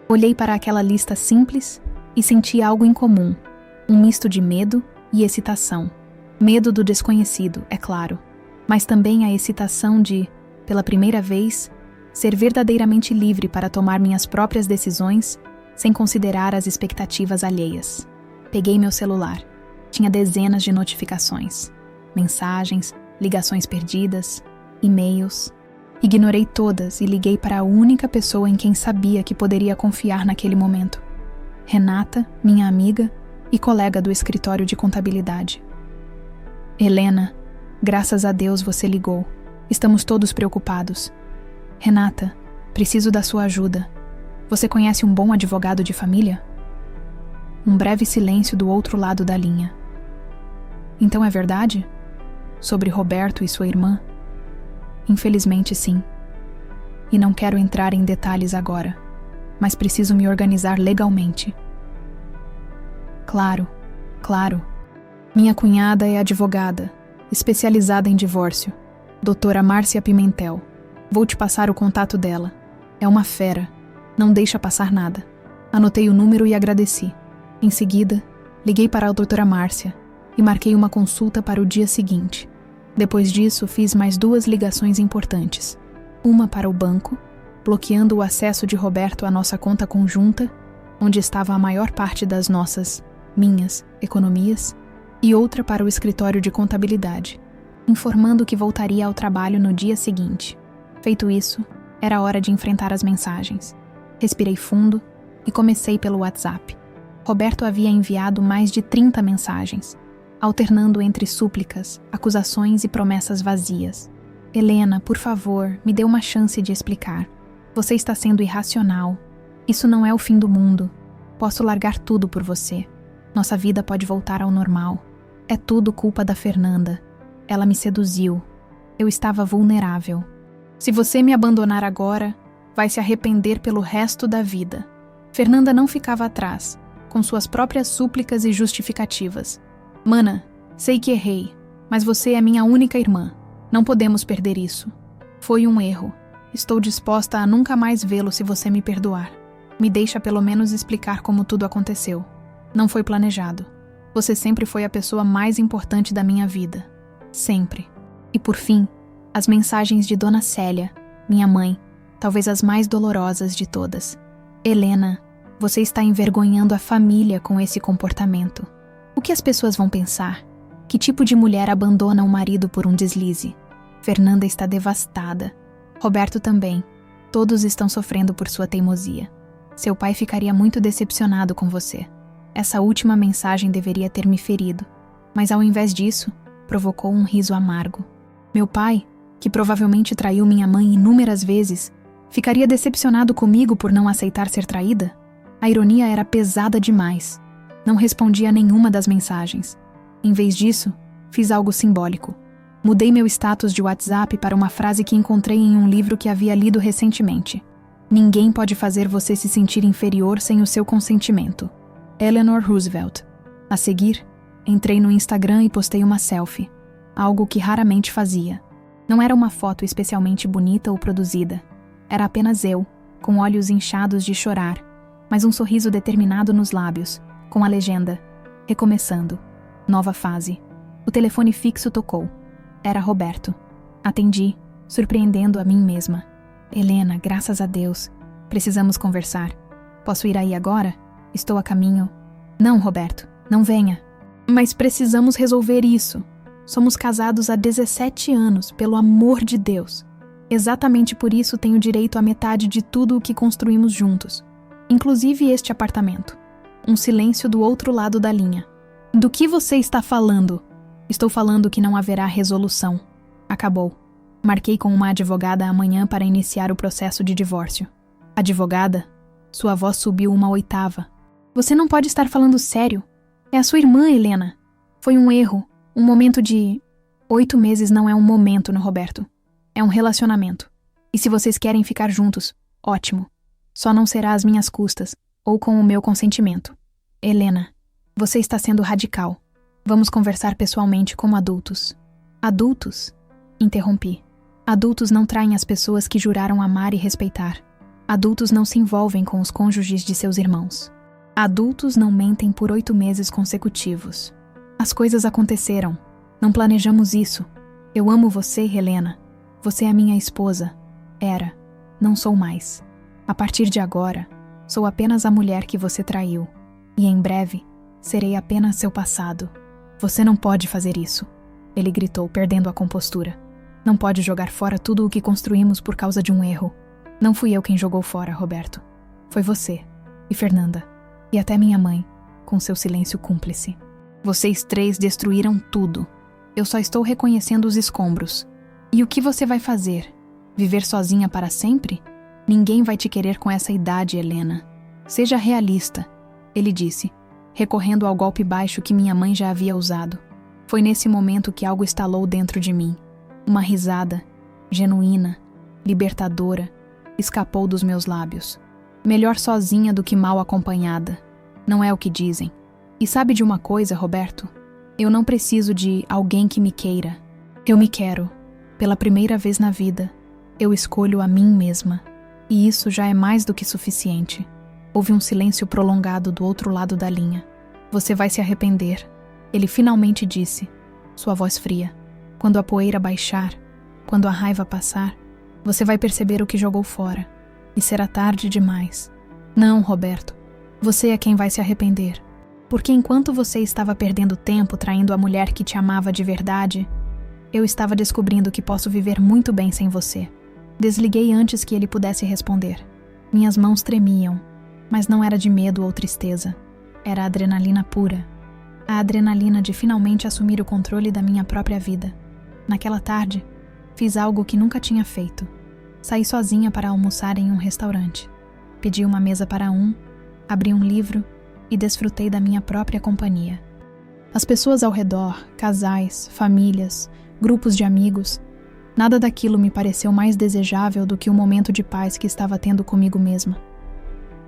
Speaker 1: Olhei para aquela lista simples e senti algo em comum, um misto de medo e excitação. Medo do desconhecido, é claro, mas também a excitação de, pela primeira vez, ser verdadeiramente livre para tomar minhas próprias decisões sem considerar as expectativas alheias. Peguei meu celular. Tinha dezenas de notificações, mensagens, ligações perdidas, e-mails. Ignorei todas e liguei para a única pessoa em quem sabia que poderia confiar naquele momento. Renata, minha amiga e colega do escritório de contabilidade. Helena, graças a Deus você ligou. Estamos todos preocupados. Renata, preciso da sua ajuda. Você conhece um bom advogado de família? Um breve silêncio do outro lado da linha. Então é verdade? Sobre Roberto e sua irmã? Infelizmente, sim. E não quero entrar em detalhes agora, mas preciso me organizar legalmente. Claro, claro. Minha cunhada é advogada, especializada em divórcio, doutora Márcia Pimentel. Vou te passar o contato dela. É uma fera. Não deixa passar nada. Anotei o número e agradeci. Em seguida, liguei para a doutora Márcia e marquei uma consulta para o dia seguinte. Depois disso, fiz mais 2 ligações importantes. Uma para o banco, bloqueando o acesso de Roberto à nossa conta conjunta, onde estava a maior parte das minhas, economias, e outra para o escritório de contabilidade, informando que voltaria ao trabalho no dia seguinte. Feito isso, era hora de enfrentar as mensagens. Respirei fundo e comecei pelo WhatsApp. Roberto havia enviado mais de 30 mensagens, alternando entre súplicas, acusações e promessas vazias. Helena, por favor, me dê uma chance de explicar. Você está sendo irracional. Isso não é o fim do mundo. Posso largar tudo por você. Nossa vida pode voltar ao normal. É tudo culpa da Fernanda. Ela me seduziu. Eu estava vulnerável. Se você me abandonar agora, vai se arrepender pelo resto da vida. Fernanda não ficava atrás, com suas próprias súplicas e justificativas. Mana, sei que errei, mas você é minha única irmã. Não podemos perder isso. Foi um erro. Estou disposta a nunca mais vê-lo se você me perdoar. Me deixa pelo menos explicar como tudo aconteceu. Não foi planejado. Você sempre foi a pessoa mais importante da minha vida. Sempre. E por fim, as mensagens de Dona Célia, minha mãe, talvez as mais dolorosas de todas. Helena, você está envergonhando a família com esse comportamento. O que as pessoas vão pensar? Que tipo de mulher abandona o marido por um deslize? Fernanda está devastada. Roberto também. Todos estão sofrendo por sua teimosia. Seu pai ficaria muito decepcionado com você. Essa última mensagem deveria ter me ferido, mas ao invés disso, provocou um riso amargo. Meu pai, que provavelmente traiu minha mãe inúmeras vezes, ficaria decepcionado comigo por não aceitar ser traída? A ironia era pesada demais. Não respondi a nenhuma das mensagens. Em vez disso, fiz algo simbólico. Mudei meu status de WhatsApp para uma frase que encontrei em um livro que havia lido recentemente. Ninguém pode fazer você se sentir inferior sem o seu consentimento. Eleanor Roosevelt. A seguir, entrei no Instagram e postei uma selfie, algo que raramente fazia. Não era uma foto especialmente bonita ou produzida. Era apenas eu, com olhos inchados de chorar, mas um sorriso determinado nos lábios, com a legenda: recomeçando. Nova fase. O telefone fixo tocou. Era Roberto. Atendi, surpreendendo a mim mesma. Helena, graças a Deus. Precisamos conversar. Posso ir aí agora? Estou a caminho. Não, Roberto, não venha. Mas precisamos resolver isso. Somos casados há 17 anos, pelo amor de Deus. Exatamente por isso tenho direito à metade de tudo o que construímos juntos. Inclusive este apartamento. Um silêncio do outro lado da linha. Do que você está falando? Estou falando que não haverá resolução. Acabou. Marquei com uma advogada amanhã para iniciar o processo de divórcio. Advogada? Sua voz subiu uma oitava. Você não pode estar falando sério. É a sua irmã, Helena. Foi um erro. Um momento de... 8 meses não é um momento, no Roberto. É um relacionamento. E se vocês querem ficar juntos, ótimo. Só não será às minhas custas, ou com o meu consentimento. Helena, você está sendo radical. Vamos conversar pessoalmente como adultos. Adultos? Interrompi. Adultos não traem as pessoas que juraram amar e respeitar. Adultos não se envolvem com os cônjuges de seus irmãos. Adultos não mentem por 8 meses consecutivos. As coisas aconteceram. Não planejamos isso. Eu amo você, Helena. Você é minha esposa. Era. Não sou mais. A partir de agora, sou apenas a mulher que você traiu. E em breve, serei apenas seu passado. Você não pode fazer isso. Ele gritou, perdendo a compostura. Não pode jogar fora tudo o que construímos por causa de um erro. Não fui eu quem jogou fora, Roberto. Foi você. E Fernanda. E até minha mãe, com seu silêncio cúmplice. Vocês 3 destruíram tudo. Eu só estou reconhecendo os escombros. E o que você vai fazer? Viver sozinha para sempre? Ninguém vai te querer com essa idade, Helena. Seja realista, ele disse, recorrendo ao golpe baixo que minha mãe já havia usado. Foi nesse momento que algo estalou dentro de mim. Uma risada, genuína, libertadora, escapou dos meus lábios. Melhor sozinha do que mal acompanhada. Não é o que dizem. E sabe de uma coisa, Roberto? Eu não preciso de alguém que me queira. Eu me quero. Pela primeira vez na vida, eu escolho a mim mesma. E isso já é mais do que suficiente. Houve um silêncio prolongado do outro lado da linha. Você vai se arrepender. Ele finalmente disse, sua voz fria. Quando a poeira baixar, quando a raiva passar, você vai perceber o que jogou fora. E será tarde demais. Não, Roberto. Você é quem vai se arrepender. Porque enquanto você estava perdendo tempo traindo a mulher que te amava de verdade, eu estava descobrindo que posso viver muito bem sem você. Desliguei antes que ele pudesse responder. Minhas mãos tremiam, mas não era de medo ou tristeza. Era adrenalina pura. A adrenalina de finalmente assumir o controle da minha própria vida. Naquela tarde, fiz algo que nunca tinha feito. Saí sozinha para almoçar em um restaurante. Pedi uma mesa para um, abri um livro e desfrutei da minha própria companhia. As pessoas ao redor, casais, famílias, grupos de amigos, nada daquilo me pareceu mais desejável do que o momento de paz que estava tendo comigo mesma.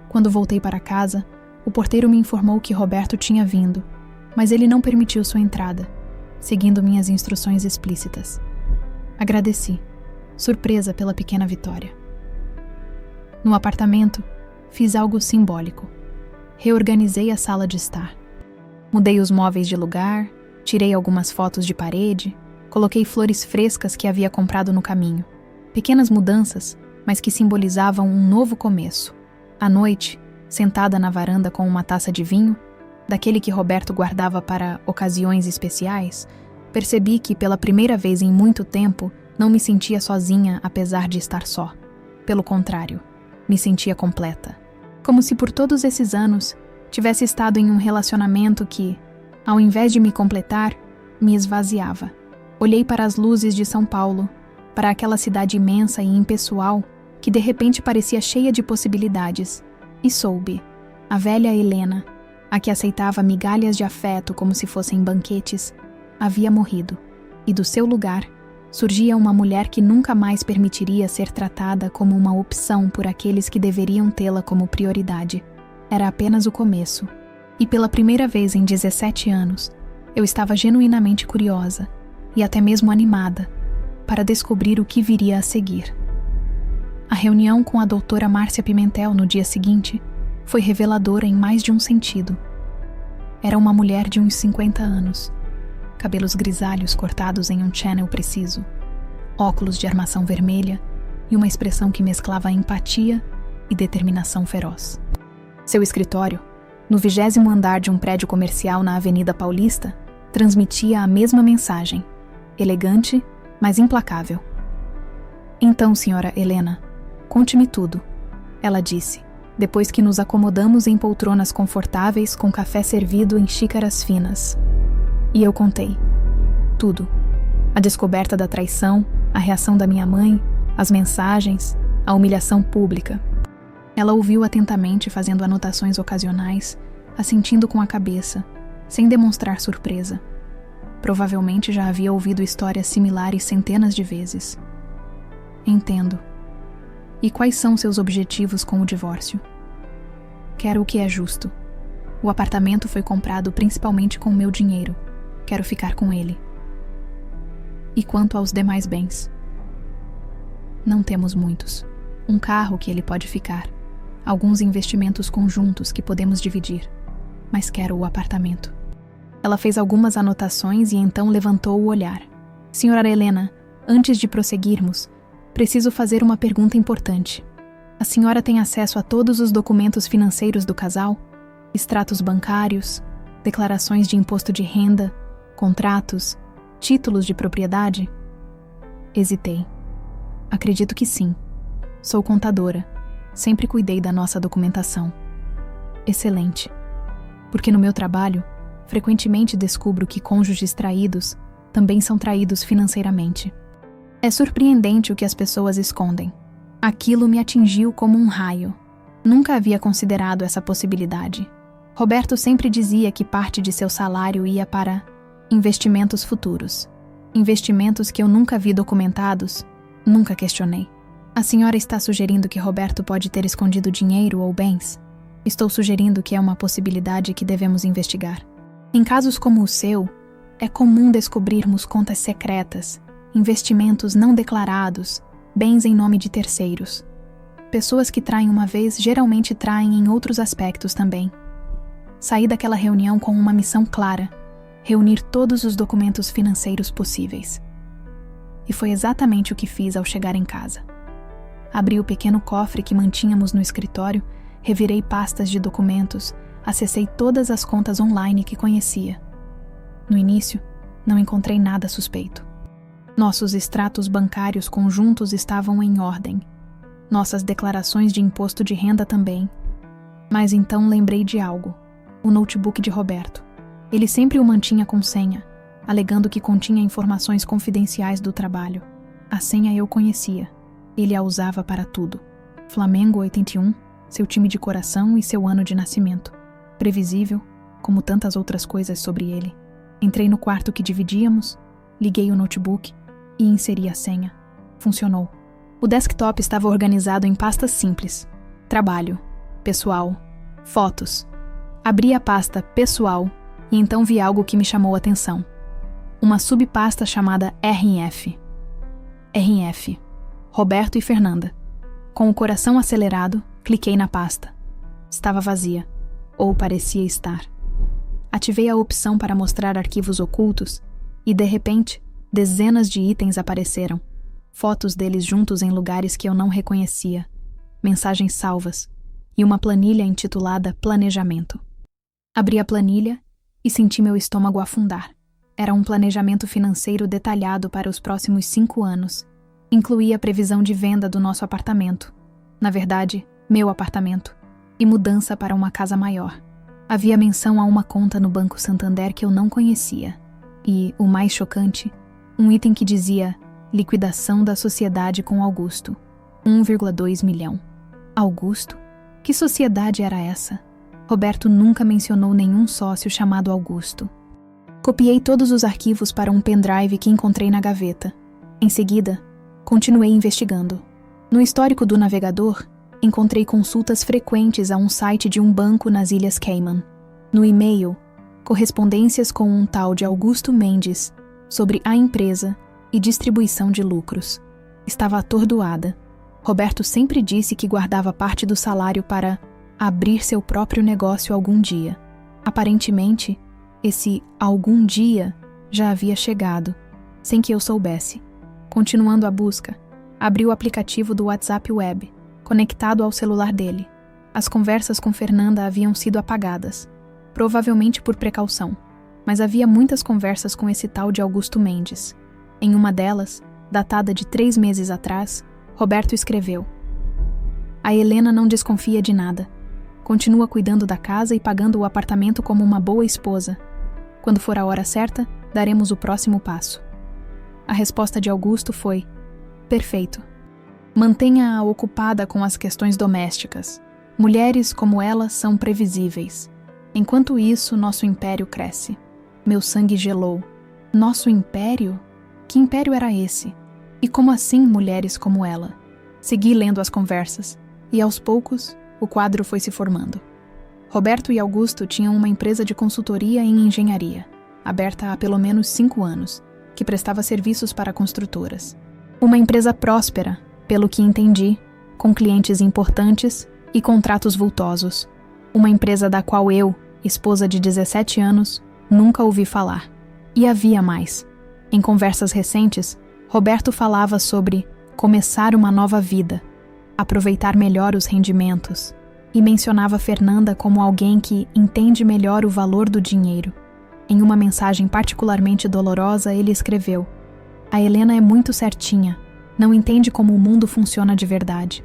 Speaker 1: Quando voltei para casa, o porteiro me informou que Roberto tinha vindo, mas ele não permitiu sua entrada, seguindo minhas instruções explícitas. Agradeci, surpresa pela pequena vitória. No apartamento, fiz algo simbólico. Reorganizei a sala de estar. Mudei os móveis de lugar, tirei algumas fotos de parede, coloquei flores frescas que havia comprado no caminho. Pequenas mudanças, mas que simbolizavam um novo começo. À noite, sentada na varanda com uma taça de vinho, daquele que Roberto guardava para ocasiões especiais, percebi que, pela primeira vez em muito tempo, não me sentia sozinha apesar de estar só. Pelo contrário, me sentia completa. Como se por todos esses anos tivesse estado em um relacionamento que, ao invés de me completar, me esvaziava. Olhei para as luzes de São Paulo, para aquela cidade imensa e impessoal que de repente parecia cheia de possibilidades, e soube. A velha Helena, a que aceitava migalhas de afeto como se fossem banquetes, havia morrido, e do seu lugar surgia uma mulher que nunca mais permitiria ser tratada como uma opção por aqueles que deveriam tê-la como prioridade. Era apenas o começo, e pela primeira vez em 17 anos, eu estava genuinamente curiosa, e até mesmo animada, para descobrir o que viria a seguir. A reunião com a doutora Márcia Pimentel no dia seguinte foi reveladora em mais de um sentido. Era uma mulher de uns 50 anos, cabelos grisalhos cortados em um channel preciso, óculos de armação vermelha e uma expressão que mesclava empatia e determinação feroz. Seu escritório, no 20º andar de um prédio comercial na Avenida Paulista, transmitia a mesma mensagem, elegante, mas implacável. Então, senhora Helena, conte-me tudo, ela disse, depois que nos acomodamos em poltronas confortáveis com café servido em xícaras finas. E eu contei. tudo. A descoberta da traição, a reação da minha mãe, as mensagens, a humilhação pública. Ela ouviu atentamente, fazendo anotações ocasionais, assentindo com a cabeça, sem demonstrar surpresa. Provavelmente já havia ouvido histórias similares centenas de vezes. Entendo. E quais são seus objetivos com o divórcio? Quero o que é justo. O apartamento foi comprado principalmente com meu dinheiro. Quero ficar com ele. E quanto aos demais bens? Não temos muitos. Um carro que ele pode ficar. Alguns investimentos conjuntos que podemos dividir. Mas quero o apartamento. Ela fez algumas anotações e então levantou o olhar. Senhora Helena, antes de prosseguirmos, preciso fazer uma pergunta importante. A senhora tem acesso a todos os documentos financeiros do casal? Extratos bancários, declarações de imposto de renda, contratos, títulos de propriedade? Hesitei. Acredito que sim. Sou contadora. Sempre cuidei da nossa documentação. Excelente. Porque no meu trabalho, frequentemente descubro que cônjuges traídos também são traídos financeiramente. É surpreendente o que as pessoas escondem. Aquilo me atingiu como um raio. Nunca havia considerado essa possibilidade. Roberto sempre dizia que parte de seu salário ia para investimentos futuros. Investimentos que eu nunca vi documentados, nunca questionei. A senhora está sugerindo que Roberto pode ter escondido dinheiro ou bens? Estou sugerindo que é uma possibilidade que devemos investigar. Em casos como o seu, é comum descobrirmos contas secretas, investimentos não declarados, bens em nome de terceiros. Pessoas que traem uma vez geralmente traem em outros aspectos também. Saí daquela reunião com uma missão clara: reunir todos os documentos financeiros possíveis. E foi exatamente o que fiz ao chegar em casa. Abri o pequeno cofre que mantínhamos no escritório, revirei pastas de documentos, acessei todas as contas online que conhecia. No início, não encontrei nada suspeito. Nossos extratos bancários conjuntos estavam em ordem. Nossas declarações de imposto de renda também. Mas então lembrei de algo: o notebook de Roberto. Ele sempre o mantinha com senha, alegando que continha informações confidenciais do trabalho. A senha eu conhecia. Ele a usava para tudo. Flamengo 81, seu time de coração e seu ano de nascimento. Previsível, como tantas outras coisas sobre ele. Entrei no quarto que dividíamos, liguei o notebook e inseri a senha. Funcionou. O desktop estava organizado em pastas simples. Trabalho, pessoal, fotos. Abri a pasta pessoal e então vi algo que me chamou a atenção. Uma subpasta chamada RF. RF. Roberto e Fernanda. Com o coração acelerado, cliquei na pasta. Estava vazia. Ou parecia estar. Ativei a opção para mostrar arquivos ocultos e, de repente, dezenas de itens apareceram. Fotos deles juntos em lugares que eu não reconhecia, mensagens salvas e uma planilha intitulada Planejamento. Abri a planilha e senti meu estômago afundar. Era um planejamento financeiro detalhado para os próximos 5 anos. Incluía a previsão de venda do nosso apartamento. Na verdade, meu apartamento. E mudança para uma casa maior. Havia menção a uma conta no Banco Santander que eu não conhecia. E, o mais chocante, um item que dizia liquidação da sociedade com Augusto. 1,2 milhão. Augusto? Que sociedade era essa? Roberto nunca mencionou nenhum sócio chamado Augusto. Copiei todos os arquivos para um pendrive que encontrei na gaveta. Em seguida, continuei investigando. No histórico do navegador, encontrei consultas frequentes a um site de um banco nas Ilhas Cayman. No e-mail, correspondências com um tal de Augusto Mendes sobre a empresa e distribuição de lucros. Estava atordoada. Roberto sempre disse que guardava parte do salário para abrir seu próprio negócio algum dia. Aparentemente, esse algum dia já havia chegado, sem que eu soubesse. Continuando a busca, abri o aplicativo do WhatsApp Web, conectado ao celular dele. As conversas com Fernanda haviam sido apagadas, provavelmente por precaução, mas havia muitas conversas com esse tal de Augusto Mendes. Em uma delas, datada de 3 meses atrás, Roberto escreveu: "A Helena não desconfia de nada. Continua cuidando da casa e pagando o apartamento como uma boa esposa. Quando for a hora certa, daremos o próximo passo. A resposta de Augusto foi: perfeito. Mantenha-a ocupada com as questões domésticas. Mulheres como ela são previsíveis. Enquanto isso, nosso império cresce. Meu sangue gelou. Nosso império? Que império era esse? E como assim mulheres como ela? Segui lendo as conversas, e aos poucos, o quadro foi se formando. Roberto e Augusto tinham uma empresa de consultoria em engenharia, aberta há pelo menos 5 anos, que prestava serviços para construtoras. Uma empresa próspera, pelo que entendi, com clientes importantes e contratos vultosos. Uma empresa da qual eu, esposa de 17 anos, nunca ouvi falar. E havia mais. Em conversas recentes, Roberto falava sobre começar uma nova vida, aproveitar melhor os rendimentos, e mencionava Fernanda como alguém que entende melhor o valor do dinheiro. Em uma mensagem particularmente dolorosa, ele escreveu: "A Helena é muito certinha, não entende como o mundo funciona de verdade.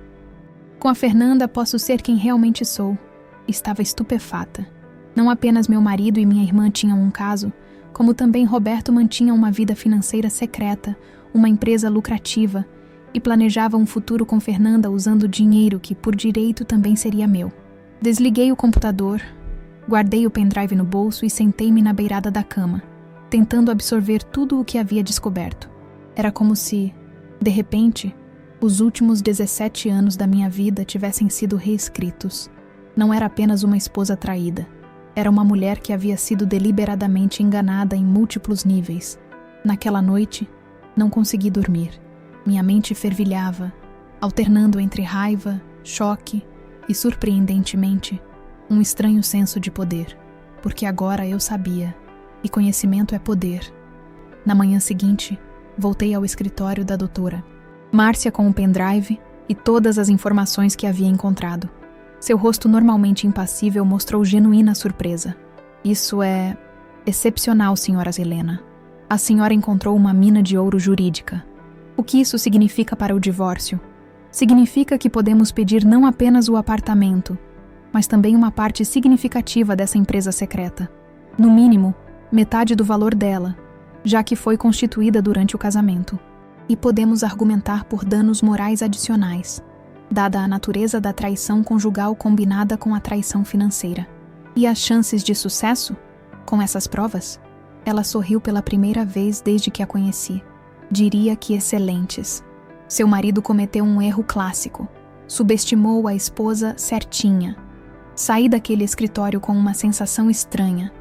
Speaker 1: Com a Fernanda posso ser quem realmente sou." Estava estupefata. Não apenas meu marido e minha irmã tinham um caso, como também Roberto mantinha uma vida financeira secreta, uma empresa lucrativa, e planejava um futuro com Fernanda usando dinheiro que, por direito, também seria meu. Desliguei o computador, guardei o pendrive no bolso e sentei-me na beirada da cama, tentando absorver tudo o que havia descoberto. Era como se, de repente, os últimos 17 anos da minha vida tivessem sido reescritos. Não era apenas uma esposa traída. Era uma mulher que havia sido deliberadamente enganada em múltiplos níveis. Naquela noite, não consegui dormir. Minha mente fervilhava, alternando entre raiva, choque e, surpreendentemente, um estranho senso de poder, porque agora eu sabia, e conhecimento é poder. Na manhã seguinte, voltei ao escritório da doutora Márcia com o pendrive e todas as informações que havia encontrado. Seu rosto normalmente impassível mostrou genuína surpresa. "Isso é excepcional, senhora Helena. A senhora encontrou uma mina de ouro jurídica. O que isso significa para o divórcio? Significa que podemos pedir não apenas o apartamento, mas também uma parte significativa dessa empresa secreta. No mínimo, metade do valor dela, já que foi constituída durante o casamento. E podemos argumentar por danos morais adicionais, dada a natureza da traição conjugal combinada com a traição financeira. E as chances de sucesso? Com essas provas?" Ela sorriu pela primeira vez desde que a conheci. "Diria que excelentes. Seu marido cometeu um erro clássico. Subestimou a esposa certinha. Saí daquele escritório com uma sensação estranha.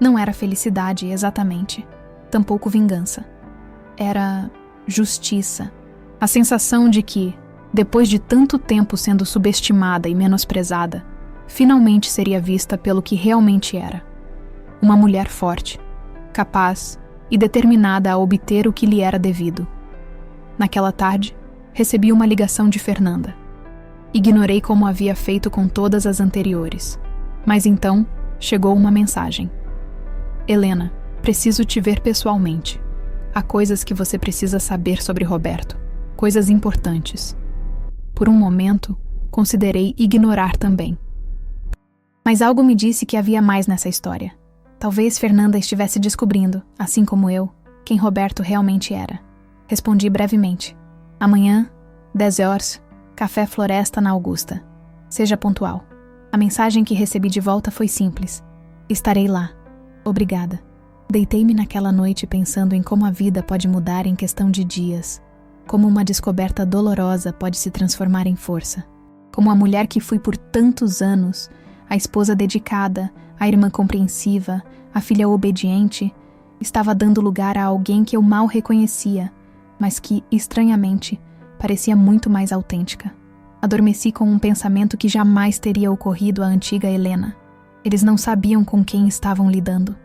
Speaker 1: Não era felicidade, exatamente. Tampouco vingança. Era justiça. A sensação de que, depois de tanto tempo sendo subestimada e menosprezada, finalmente seria vista pelo que realmente era. Uma mulher forte, capaz e determinada a obter o que lhe era devido. Naquela tarde, recebi uma ligação de Fernanda. Ignorei como havia feito com todas as anteriores. Mas então, chegou uma mensagem. "Helena, preciso te ver pessoalmente. Há coisas que você precisa saber sobre Roberto. Coisas importantes." Por um momento, considerei ignorar também. Mas algo me disse que havia mais nessa história. Talvez Fernanda estivesse descobrindo, assim como eu, quem Roberto realmente era. Respondi brevemente. "Amanhã, 10 horas, Café Floresta na Augusta. Seja pontual." A mensagem que recebi de volta foi simples. "Estarei lá. Obrigada." Deitei-me naquela noite pensando em como a vida pode mudar em questão de dias. Como uma descoberta dolorosa pode se transformar em força. Como a mulher que fui por tantos anos, a esposa dedicada, a irmã compreensiva, a filha obediente, estava dando lugar a alguém que eu mal reconhecia, mas que, estranhamente, parecia muito mais autêntica. Adormeci com um pensamento que jamais teria ocorrido à antiga Helena. Eles não sabiam com quem estavam lidando,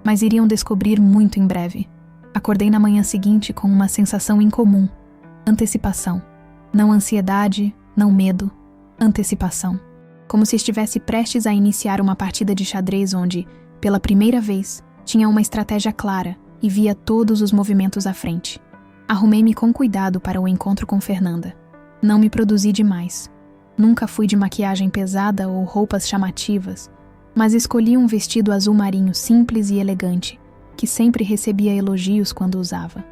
Speaker 1: mas iriam descobrir muito em breve. Acordei na manhã seguinte com uma sensação incomum. Antecipação. Não ansiedade, não medo. Antecipação. Como se estivesse prestes a iniciar uma partida de xadrez onde, pela primeira vez, tinha uma estratégia clara e via todos os movimentos à frente. Arrumei-me com cuidado para o encontro com Fernanda. Não me produzi demais. Nunca fui de maquiagem pesada ou roupas chamativas, mas escolhi um vestido azul marinho simples e elegante, que sempre recebia elogios quando usava.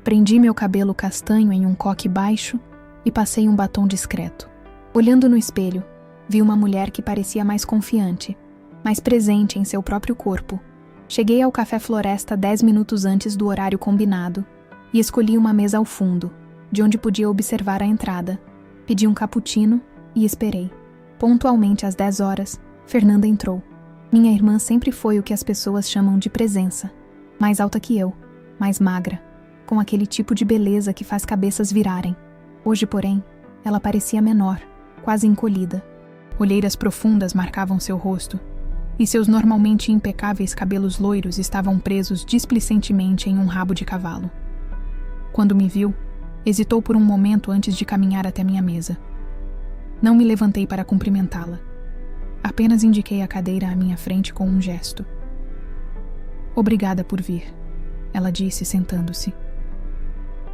Speaker 1: Prendi meu cabelo castanho em um coque baixo e passei um batom discreto. Olhando no espelho, vi uma mulher que parecia mais confiante, mais presente em seu próprio corpo. Cheguei ao Café Floresta 10 minutos antes do horário combinado e escolhi uma mesa ao fundo, de onde podia observar a entrada. Pedi um cappuccino e esperei. Pontualmente às 10 horas, Fernanda entrou. Minha irmã sempre foi o que as pessoas chamam de presença. Mais alta que eu, mais magra, com aquele tipo de beleza que faz cabeças virarem. Hoje, porém, ela parecia menor, quase encolhida. Olheiras profundas marcavam seu rosto, e seus normalmente impecáveis cabelos loiros estavam presos displicentemente em um rabo de cavalo. Quando me viu, hesitou por um momento antes de caminhar até minha mesa. Não me levantei para cumprimentá-la. Apenas indiquei a cadeira à minha frente com um gesto. "Obrigada por vir", ela disse, sentando-se.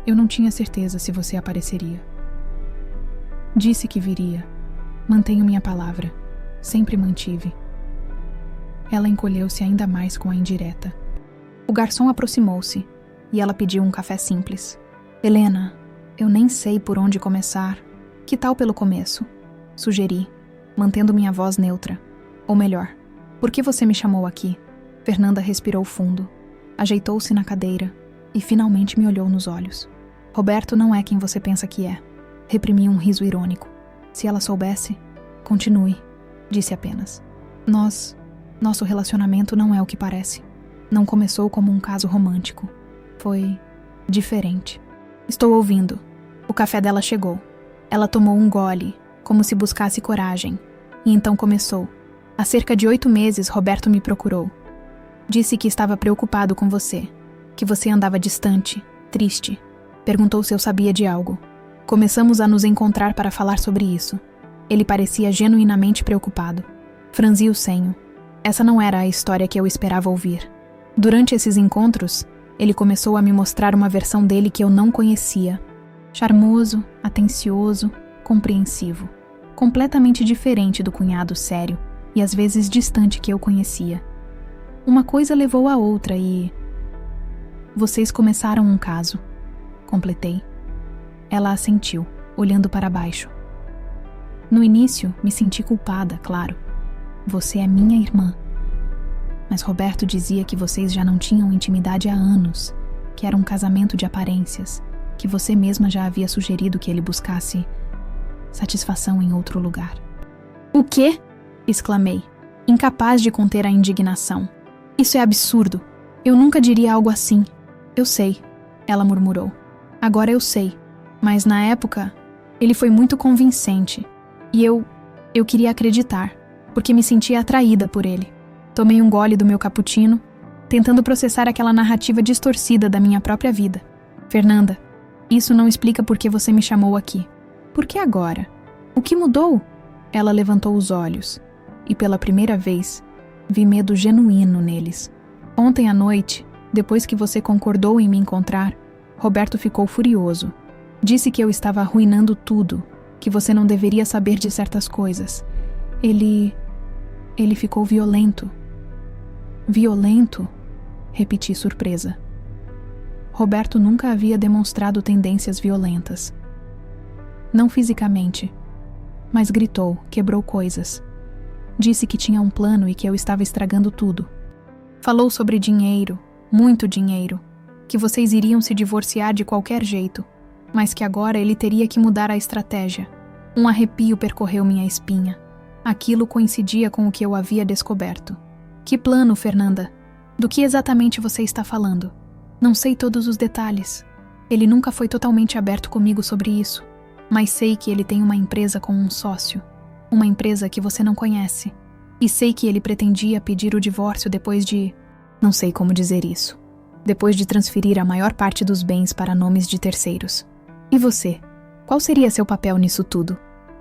Speaker 1: "Eu não tinha certeza se você apareceria." "Disse que viria. Mantenho minha palavra. Sempre mantive." Ela encolheu-se ainda mais com a indireta. O garçom aproximou-se e ela pediu um café simples. "Helena, eu nem sei por onde começar. Que tal pelo começo?" Sugeri, mantendo minha voz neutra. "Ou melhor, por que você me chamou aqui?" Fernanda respirou fundo, ajeitou-se na cadeira e finalmente me olhou nos olhos. "Roberto não é quem você pensa que é." Reprimi um riso irônico. "Se ela soubesse, continue", disse apenas. Nosso relacionamento não é o que parece. Não começou como um caso romântico. Foi diferente. "Estou ouvindo." O café dela chegou. Ela tomou um gole, como se buscasse coragem, e então começou. "Há cerca de 8 meses, Roberto me procurou. Disse que estava preocupado com você, que você andava distante, triste. Perguntou se eu sabia de algo. Começamos a nos encontrar para falar sobre isso. Ele parecia genuinamente preocupado. Franzi o senho. Essa não era a história que eu esperava ouvir. Durante esses encontros, ele começou a me mostrar uma versão dele que eu não conhecia. Charmoso, atencioso, compreensivo. Completamente diferente do cunhado sério e às vezes distante que eu conhecia. Uma coisa levou a outra e... Vocês começaram um caso. Completei. Ela assentiu, olhando para baixo. No início, me senti culpada, claro. Você é minha irmã. Mas Roberto dizia que vocês já não tinham intimidade há anos, que era um casamento de aparências, que você mesma já havia sugerido que ele buscasse satisfação em outro lugar. "O quê?" exclamei, incapaz de conter a indignação. "Isso é absurdo. Eu nunca diria algo assim." "Eu sei", ela murmurou. "Agora eu sei. Mas na época, ele foi muito convincente. E eu queria acreditar, porque me sentia atraída por ele." Tomei um gole do meu cappuccino, tentando processar aquela narrativa distorcida da minha própria vida. "Fernanda, isso não explica por que você me chamou aqui." "Por que agora? O que mudou?" Ela levantou os olhos, e pela primeira vez, vi medo genuíno neles. "Ontem à noite, depois que você concordou em me encontrar, Roberto ficou furioso. Disse que eu estava arruinando tudo, que você não deveria saber de certas coisas. Ele ficou violento." "Violento?" repeti surpresa. Roberto nunca havia demonstrado tendências violentas. Não fisicamente, mas gritou, quebrou coisas. Disse que tinha um plano e que eu estava estragando tudo. Falou sobre dinheiro, muito dinheiro, que vocês iriam se divorciar de qualquer jeito, mas que agora ele teria que mudar a estratégia. Um arrepio percorreu minha espinha. Aquilo coincidia com o que eu havia descoberto. "Que plano, Fernanda? Do que exatamente você está falando?" "Não sei todos os detalhes. Ele nunca foi totalmente aberto comigo sobre isso. Mas sei que ele tem uma empresa com um sócio. Uma empresa que você não conhece. E sei que ele pretendia pedir o divórcio depois de... Não sei como dizer isso. Depois de transferir a maior parte dos bens para nomes de terceiros. E você? Qual seria seu papel nisso tudo?"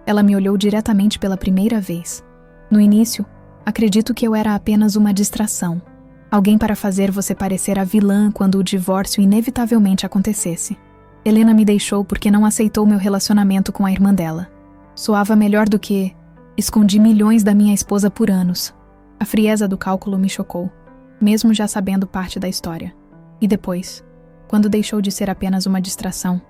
Speaker 1: Ela me olhou diretamente pela primeira vez. No início, acredito que eu era apenas uma distração. Alguém para fazer você parecer a vilã quando o divórcio inevitavelmente acontecesse. Helena me deixou porque não aceitou meu relacionamento com a irmã dela. Soava melhor do que... Escondi milhões da minha esposa por anos. A frieza do cálculo me chocou. mesmo já sabendo parte da história. E depois, quando deixou de ser apenas uma distração,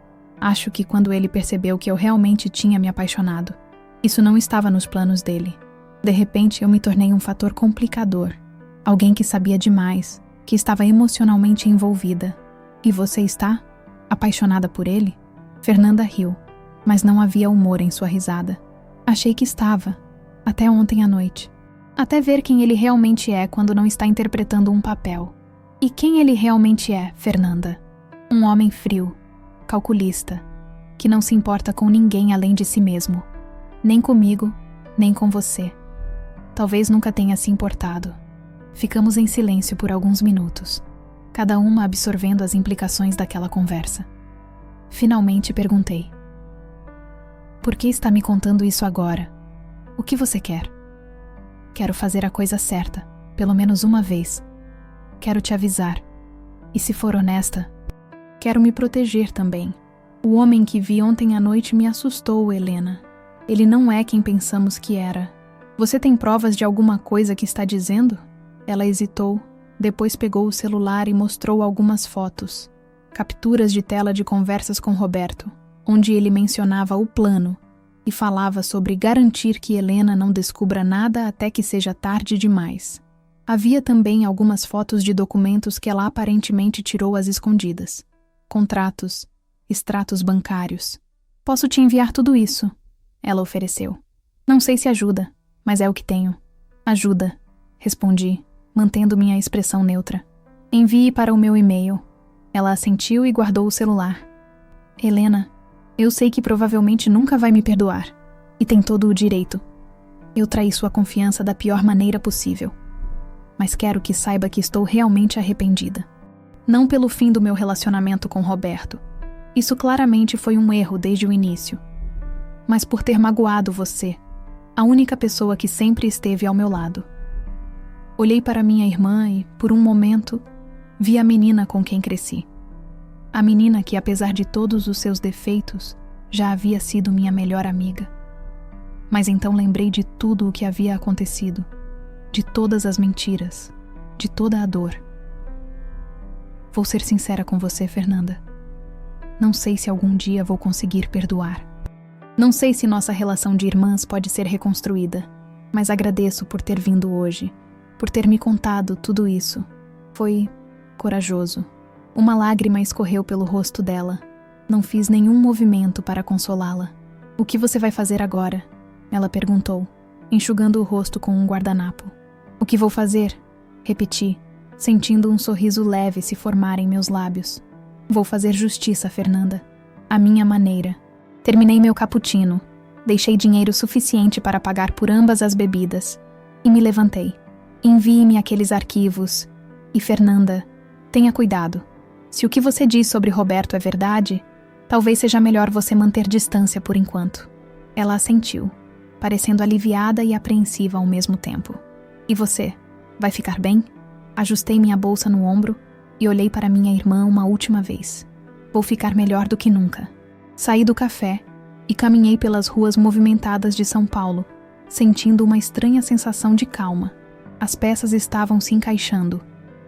Speaker 1: acho que quando ele percebeu que eu realmente tinha me apaixonado, isso não estava nos planos dele. De repente, eu me tornei um fator complicador. Alguém que sabia demais, que estava emocionalmente envolvida. E você está? Apaixonada por ele? Fernanda riu, mas não havia humor em sua risada. Achei que estava, até ontem à noite. Até ver quem ele realmente é quando não está interpretando um papel. E quem ele realmente é, Fernanda? Um homem frio, calculista, que não se importa com ninguém além de si mesmo. Nem comigo, nem com você. Talvez nunca tenha se importado. Ficamos em silêncio por alguns minutos, cada uma absorvendo as implicações daquela conversa. Finalmente perguntei: por que está me contando isso agora? O que você quer? Quero fazer a coisa certa, pelo menos uma vez. Quero te avisar. E se for honesta, quero me proteger também. O homem que vi ontem à noite me assustou, Helena. Ele não é quem pensamos que era. Você tem provas de alguma coisa que está dizendo? Ela hesitou, depois pegou o celular e mostrou algumas fotos. Capturas de tela de conversas com Roberto, onde ele mencionava o plano e falava sobre garantir que Helena não descubra nada até que seja tarde demais. Havia também algumas fotos de documentos que ela aparentemente tirou às escondidas. Contratos, extratos bancários. Posso te enviar tudo isso, ela ofereceu. Não sei se ajuda, mas é o que tenho. Ajuda, respondi, mantendo minha expressão neutra. Envie para o meu e-mail. Ela assentiu e guardou o celular. Helena, eu sei que provavelmente nunca vai me perdoar. E tem todo o direito. Eu traí sua confiança da pior maneira possível. Mas quero que saiba que estou realmente arrependida. Não pelo fim do meu relacionamento com Roberto. Isso claramente foi um erro desde o início. Mas por ter magoado você, a única pessoa que sempre esteve ao meu lado. Olhei para minha irmã e, por um momento, vi a menina com quem cresci. A menina que, apesar de todos os seus defeitos, já havia sido minha melhor amiga. Mas então lembrei de tudo o que havia acontecido, de todas as mentiras, de toda a dor. Vou ser sincera com você, Fernanda. Não sei se algum dia vou conseguir perdoar. Não sei se nossa relação de irmãs pode ser reconstruída, mas agradeço por ter vindo hoje, por ter me contado tudo isso. Foi corajoso. Uma lágrima escorreu pelo rosto dela. Não fiz nenhum movimento para consolá-la. O que você vai fazer agora? Ela perguntou, enxugando o rosto com um guardanapo. O que vou fazer? Repeti, sentindo um sorriso leve se formar em meus lábios. Vou fazer justiça, Fernanda. À minha maneira. Terminei meu cappuccino. Deixei dinheiro suficiente para pagar por ambas as bebidas. E me levantei. Envie-me aqueles arquivos. E, Fernanda, tenha cuidado. Se o que você diz sobre Roberto é verdade, talvez seja melhor você manter distância por enquanto. Ela assentiu, parecendo aliviada e apreensiva ao mesmo tempo. E você, vai ficar bem? Ajustei minha bolsa no ombro e olhei para minha irmã uma última vez. Vou ficar melhor do que nunca. Saí do café e caminhei pelas ruas movimentadas de São Paulo, sentindo uma estranha sensação de calma. As peças estavam se encaixando.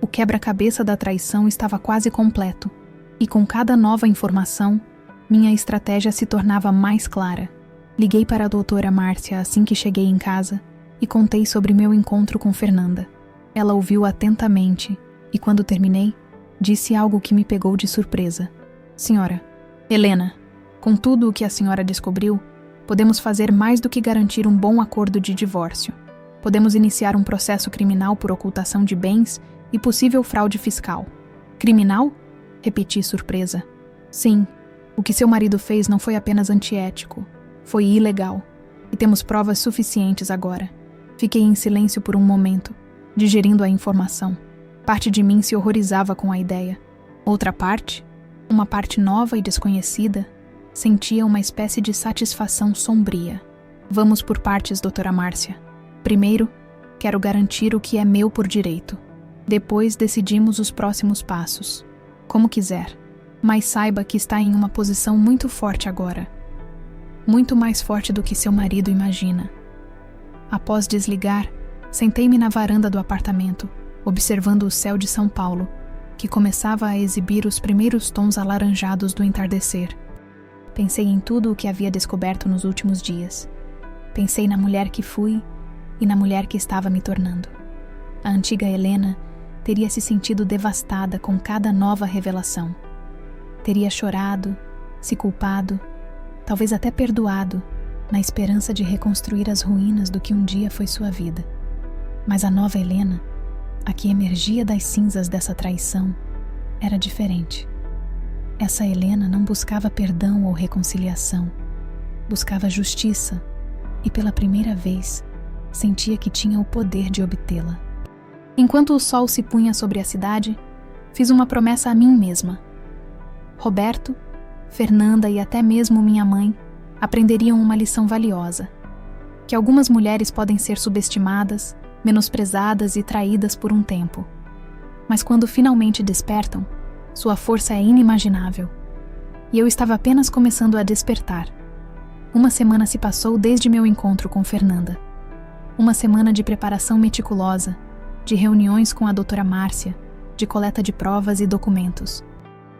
Speaker 1: O quebra-cabeça da traição estava quase completo, e com cada nova informação, minha estratégia se tornava mais clara. Liguei para a doutora Márcia assim que cheguei em casa e contei sobre meu encontro com Fernanda. Ela ouviu atentamente e, quando terminei, disse algo que me pegou de surpresa. Senhora, Helena, com tudo o que a senhora descobriu, podemos fazer mais do que garantir um bom acordo de divórcio. Podemos iniciar um processo criminal por ocultação de bens e possível fraude fiscal. Criminal? Repeti surpresa. Sim, o que seu marido fez não foi apenas antiético, foi ilegal. E temos provas suficientes agora. Fiquei em silêncio por um momento, digerindo a informação. Parte de mim se horrorizava com a ideia. Outra parte, uma parte nova e desconhecida, sentia uma espécie de satisfação sombria. Vamos por partes, doutora Márcia. Primeiro, quero garantir o que é meu por direito. Depois decidimos os próximos passos. Como quiser. Mas saiba que está em uma posição muito forte agora. Muito mais forte do que seu marido imagina. Após desligar, sentei-me na varanda do apartamento, observando o céu de São Paulo, que começava a exibir os primeiros tons alaranjados do entardecer. Pensei em tudo o que havia descoberto nos últimos dias. Pensei na mulher que fui e na mulher que estava me tornando. A antiga Helena teria se sentido devastada com cada nova revelação. Teria chorado, se culpado, talvez até perdoado, na esperança de reconstruir as ruínas do que um dia foi sua vida. Mas a nova Helena, a que emergia das cinzas dessa traição, era diferente. Essa Helena não buscava perdão ou reconciliação, buscava justiça e, pela primeira vez, sentia que tinha o poder de obtê-la. Enquanto o sol se punha sobre a cidade, fiz uma promessa a mim mesma. Roberto, Fernanda e até mesmo minha mãe aprenderiam uma lição valiosa: que algumas mulheres podem ser subestimadas, menosprezadas e traídas por um tempo. Mas quando finalmente despertam, sua força é inimaginável. E eu estava apenas começando a despertar. Uma semana se passou desde meu encontro com Fernanda. Uma semana de preparação meticulosa, de reuniões com a doutora Márcia, de coleta de provas e documentos.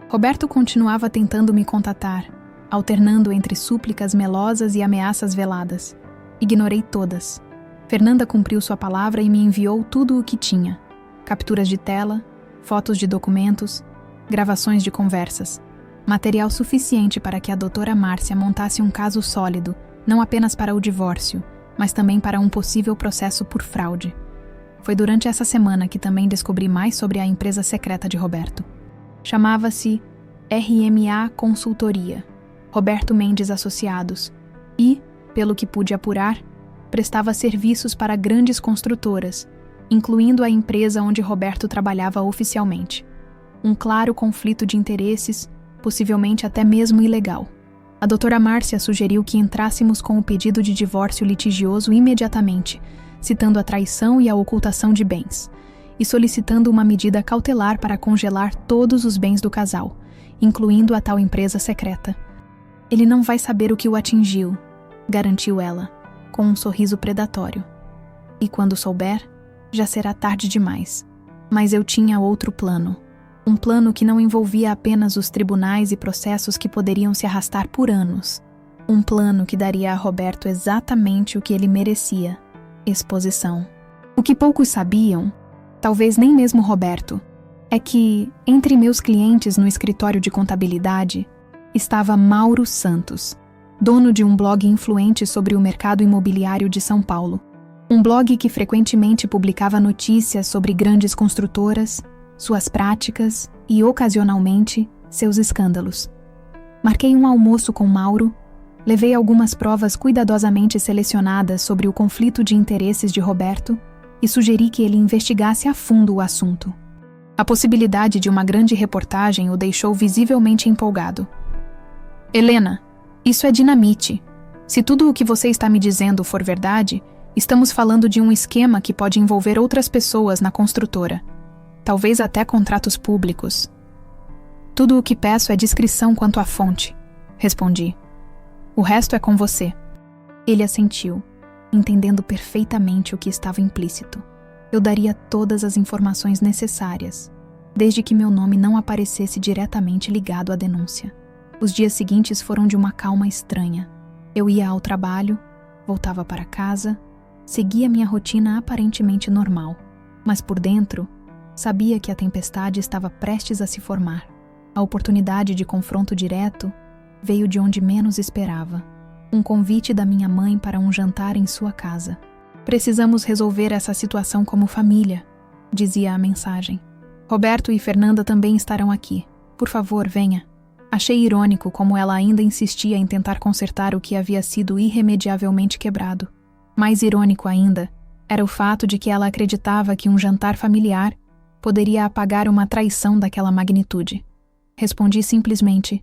Speaker 1: Roberto continuava tentando me contatar, alternando entre súplicas melosas e ameaças veladas. Ignorei todas. Fernanda cumpriu sua palavra e me enviou tudo o que tinha: capturas de tela, fotos de documentos, gravações de conversas. Material suficiente para que a doutora Márcia montasse um caso sólido, não apenas para o divórcio, mas também para um possível processo por fraude. Foi durante essa semana que também descobri mais sobre a empresa secreta de Roberto. Chamava-se RMA Consultoria, Roberto Mendes Associados, e, pelo que pude apurar, prestava serviços para grandes construtoras, incluindo a empresa onde Roberto trabalhava oficialmente. Um claro conflito de interesses, possivelmente até mesmo ilegal. A doutora Márcia sugeriu que entrássemos com o pedido de divórcio litigioso imediatamente, citando a traição e a ocultação de bens, e solicitando uma medida cautelar para congelar todos os bens do casal, incluindo a tal empresa secreta. Ele não vai saber o que o atingiu, garantiu ela, com um sorriso predatório. E quando souber, já será tarde demais. Mas eu tinha outro plano. Um plano que não envolvia apenas os tribunais e processos que poderiam se arrastar por anos. Um plano que daria a Roberto exatamente o que ele merecia: exposição. O que poucos sabiam, talvez nem mesmo Roberto, é que, entre meus clientes no escritório de contabilidade, estava Mauro Santos, dono de um blog influente sobre o mercado imobiliário de São Paulo. Um blog que frequentemente publicava notícias sobre grandes construtoras, suas práticas e, ocasionalmente, seus escândalos. Marquei um almoço com Mauro, levei algumas provas cuidadosamente selecionadas sobre o conflito de interesses de Roberto e sugeri que ele investigasse a fundo o assunto. A possibilidade de uma grande reportagem o deixou visivelmente empolgado. Helena, isso é dinamite. Se tudo o que você está me dizendo for verdade, estamos falando de um esquema que pode envolver outras pessoas na construtora. Talvez até contratos públicos. Tudo o que peço é discrição quanto à fonte, respondi. O resto é com você. Ele assentiu, entendendo perfeitamente o que estava implícito. Eu daria todas as informações necessárias, desde que meu nome não aparecesse diretamente ligado à denúncia. Os dias seguintes foram de uma calma estranha. Eu ia ao trabalho, voltava para casa, seguia minha rotina aparentemente normal, mas por dentro, sabia que a tempestade estava prestes a se formar. A oportunidade de confronto direto veio de onde menos esperava. Um convite da minha mãe para um jantar em sua casa. Precisamos resolver essa situação como família, dizia a mensagem. Roberto e Fernanda também estarão aqui. Por favor, venha. Achei irônico como ela ainda insistia em tentar consertar o que havia sido irremediavelmente quebrado. Mais irônico ainda era o fato de que ela acreditava que um jantar familiar poderia apagar uma traição daquela magnitude. Respondi simplesmente: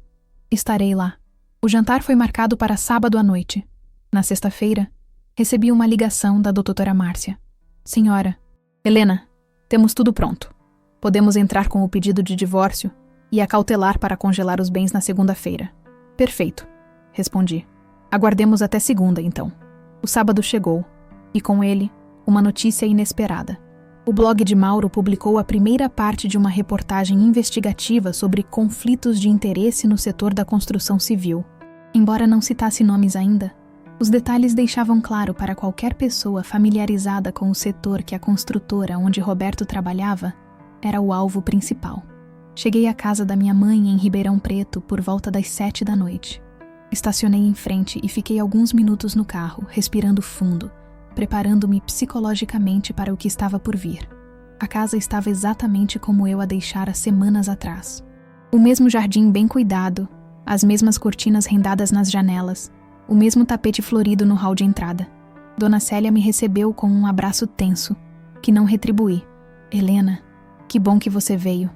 Speaker 1: estarei lá. O jantar foi marcado para sábado à noite. Na sexta-feira, recebi uma ligação da doutora Márcia. Senhora, Helena, temos tudo pronto. Podemos entrar com o pedido de divórcio e acautelar para congelar os bens na segunda-feira. Perfeito, respondi. Aguardemos até segunda, então. O sábado chegou, e com ele, uma notícia inesperada. O blog de Mauro publicou a primeira parte de uma reportagem investigativa sobre conflitos de interesse no setor da construção civil. Embora não citasse nomes ainda, os detalhes deixavam claro para qualquer pessoa familiarizada com o setor que a construtora onde Roberto trabalhava era o alvo principal. Cheguei à casa da minha mãe em Ribeirão Preto por volta das 7 da noite. Estacionei em frente e fiquei alguns minutos no carro, respirando fundo, preparando-me psicologicamente para o que estava por vir. A casa estava exatamente como eu a deixara semanas atrás. O mesmo jardim bem cuidado, as mesmas cortinas rendadas nas janelas, o mesmo tapete florido no hall de entrada. Dona Célia me recebeu com um abraço tenso, que não retribuí. Helena, que bom que você veio,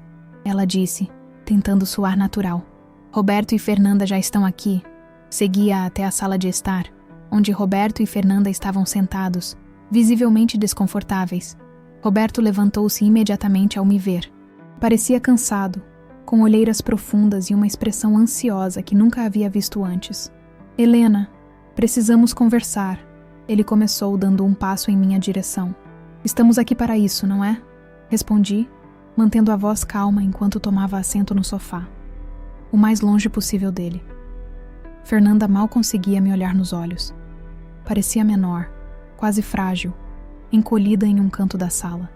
Speaker 1: ela disse, tentando soar natural. Roberto e Fernanda já estão aqui. Seguia até a sala de estar, onde Roberto e Fernanda estavam sentados, visivelmente desconfortáveis. Roberto levantou-se imediatamente ao me ver. Parecia cansado, com olheiras profundas e uma expressão ansiosa que nunca havia visto antes. Helena, precisamos conversar. Ele começou dando um passo em minha direção. Estamos aqui para isso, não é? Respondi, mantendo a voz calma enquanto tomava assento no sofá, o mais longe possível dele. Fernanda mal conseguia me olhar nos olhos. Parecia menor, quase frágil, encolhida em um canto da sala.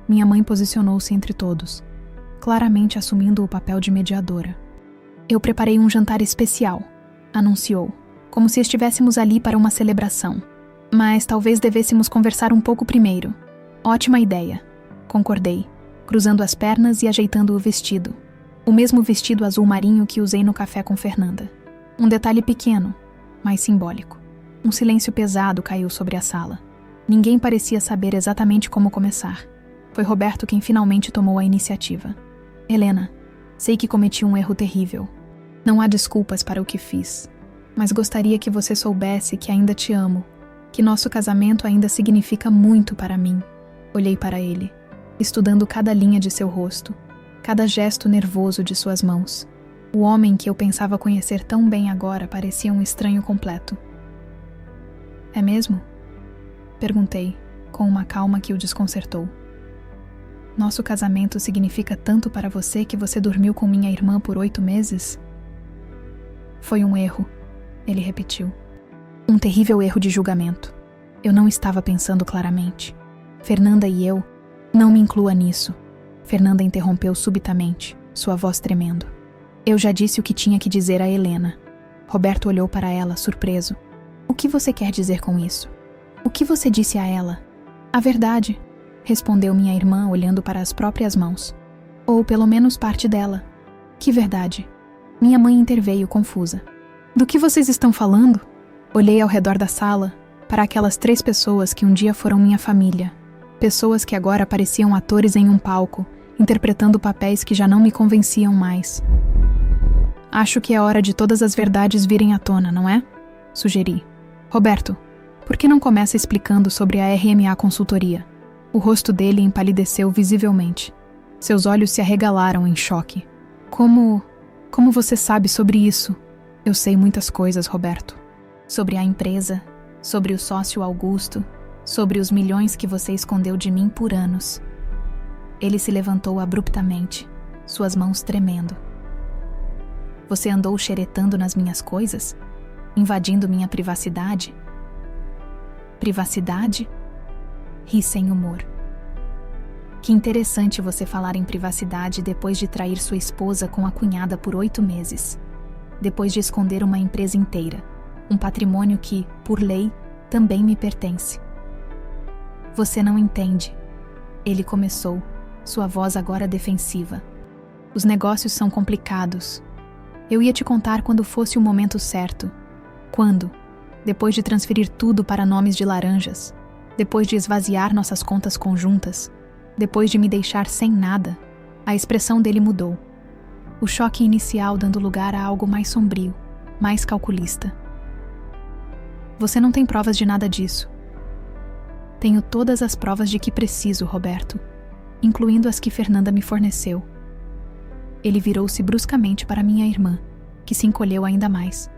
Speaker 1: Minha mãe posicionou-se entre todos, claramente assumindo o papel de mediadora. Eu preparei um jantar especial, anunciou, como se estivéssemos ali para uma celebração. Mas talvez devêssemos conversar um pouco primeiro. Ótima ideia, concordei, cruzando as pernas e ajeitando o vestido. O mesmo vestido azul marinho que usei no café com Fernanda. Um detalhe pequeno, mas simbólico. Um silêncio pesado caiu sobre a sala. Ninguém parecia saber exatamente como começar. Foi Roberto quem finalmente tomou a iniciativa. Helena, sei que cometi um erro terrível. Não há desculpas para o que fiz. Mas gostaria que você soubesse que ainda te amo, que nosso casamento ainda significa muito para mim. Olhei para ele, estudando cada linha de seu rosto, cada gesto nervoso de suas mãos. O homem que eu pensava conhecer tão bem agora parecia um estranho completo. É mesmo? Perguntei, com uma calma que o desconcertou. Nosso casamento significa tanto para você que você dormiu com minha irmã por 8 meses? Foi um erro, ele repetiu. Um terrível erro de julgamento. Eu não estava pensando claramente. Fernanda e eu, não me inclua nisso. Fernanda interrompeu subitamente, sua voz tremendo. Eu já disse o que tinha que dizer a Helena. Roberto olhou para ela, surpreso. O que você quer dizer com isso? O que você disse a ela? A verdade, respondeu minha irmã olhando para as próprias mãos. Ou pelo menos parte dela. Que verdade? Minha mãe interveio, confusa. Do que vocês estão falando? Olhei ao redor da sala, para aquelas 3 pessoas que um dia foram minha família. Pessoas que agora pareciam atores em um palco, interpretando papéis que já não me convenciam mais. Acho que é hora de todas as verdades virem à tona, não é? Sugeri. Roberto, por que não começa explicando sobre a RMA Consultoria? O rosto dele empalideceu visivelmente. Seus olhos se arregalaram em choque. Como você sabe sobre isso? Eu sei muitas coisas, Roberto. Sobre a empresa, sobre o sócio Augusto, sobre os milhões que você escondeu de mim por anos. Ele se levantou abruptamente, suas mãos tremendo. Você andou xeretando nas minhas coisas? Invadindo minha privacidade? Privacidade? Ri sem humor. Que interessante você falar em privacidade depois de trair sua esposa com a cunhada por 8 meses. Depois de esconder uma empresa inteira, um patrimônio que, por lei, também me pertence. Você não entende. Ele começou, sua voz agora defensiva. Os negócios são complicados. Eu ia te contar quando fosse o momento certo. Quando? Depois de transferir tudo para nomes de laranjas. Depois de esvaziar nossas contas conjuntas. Depois de me deixar sem nada. A expressão dele mudou. O choque inicial dando lugar a algo mais sombrio, mais calculista. Você não tem provas de nada disso. Tenho todas as provas de que preciso, Roberto, incluindo as que Fernanda me forneceu. Ele virou-se bruscamente para minha irmã, que se encolheu ainda mais.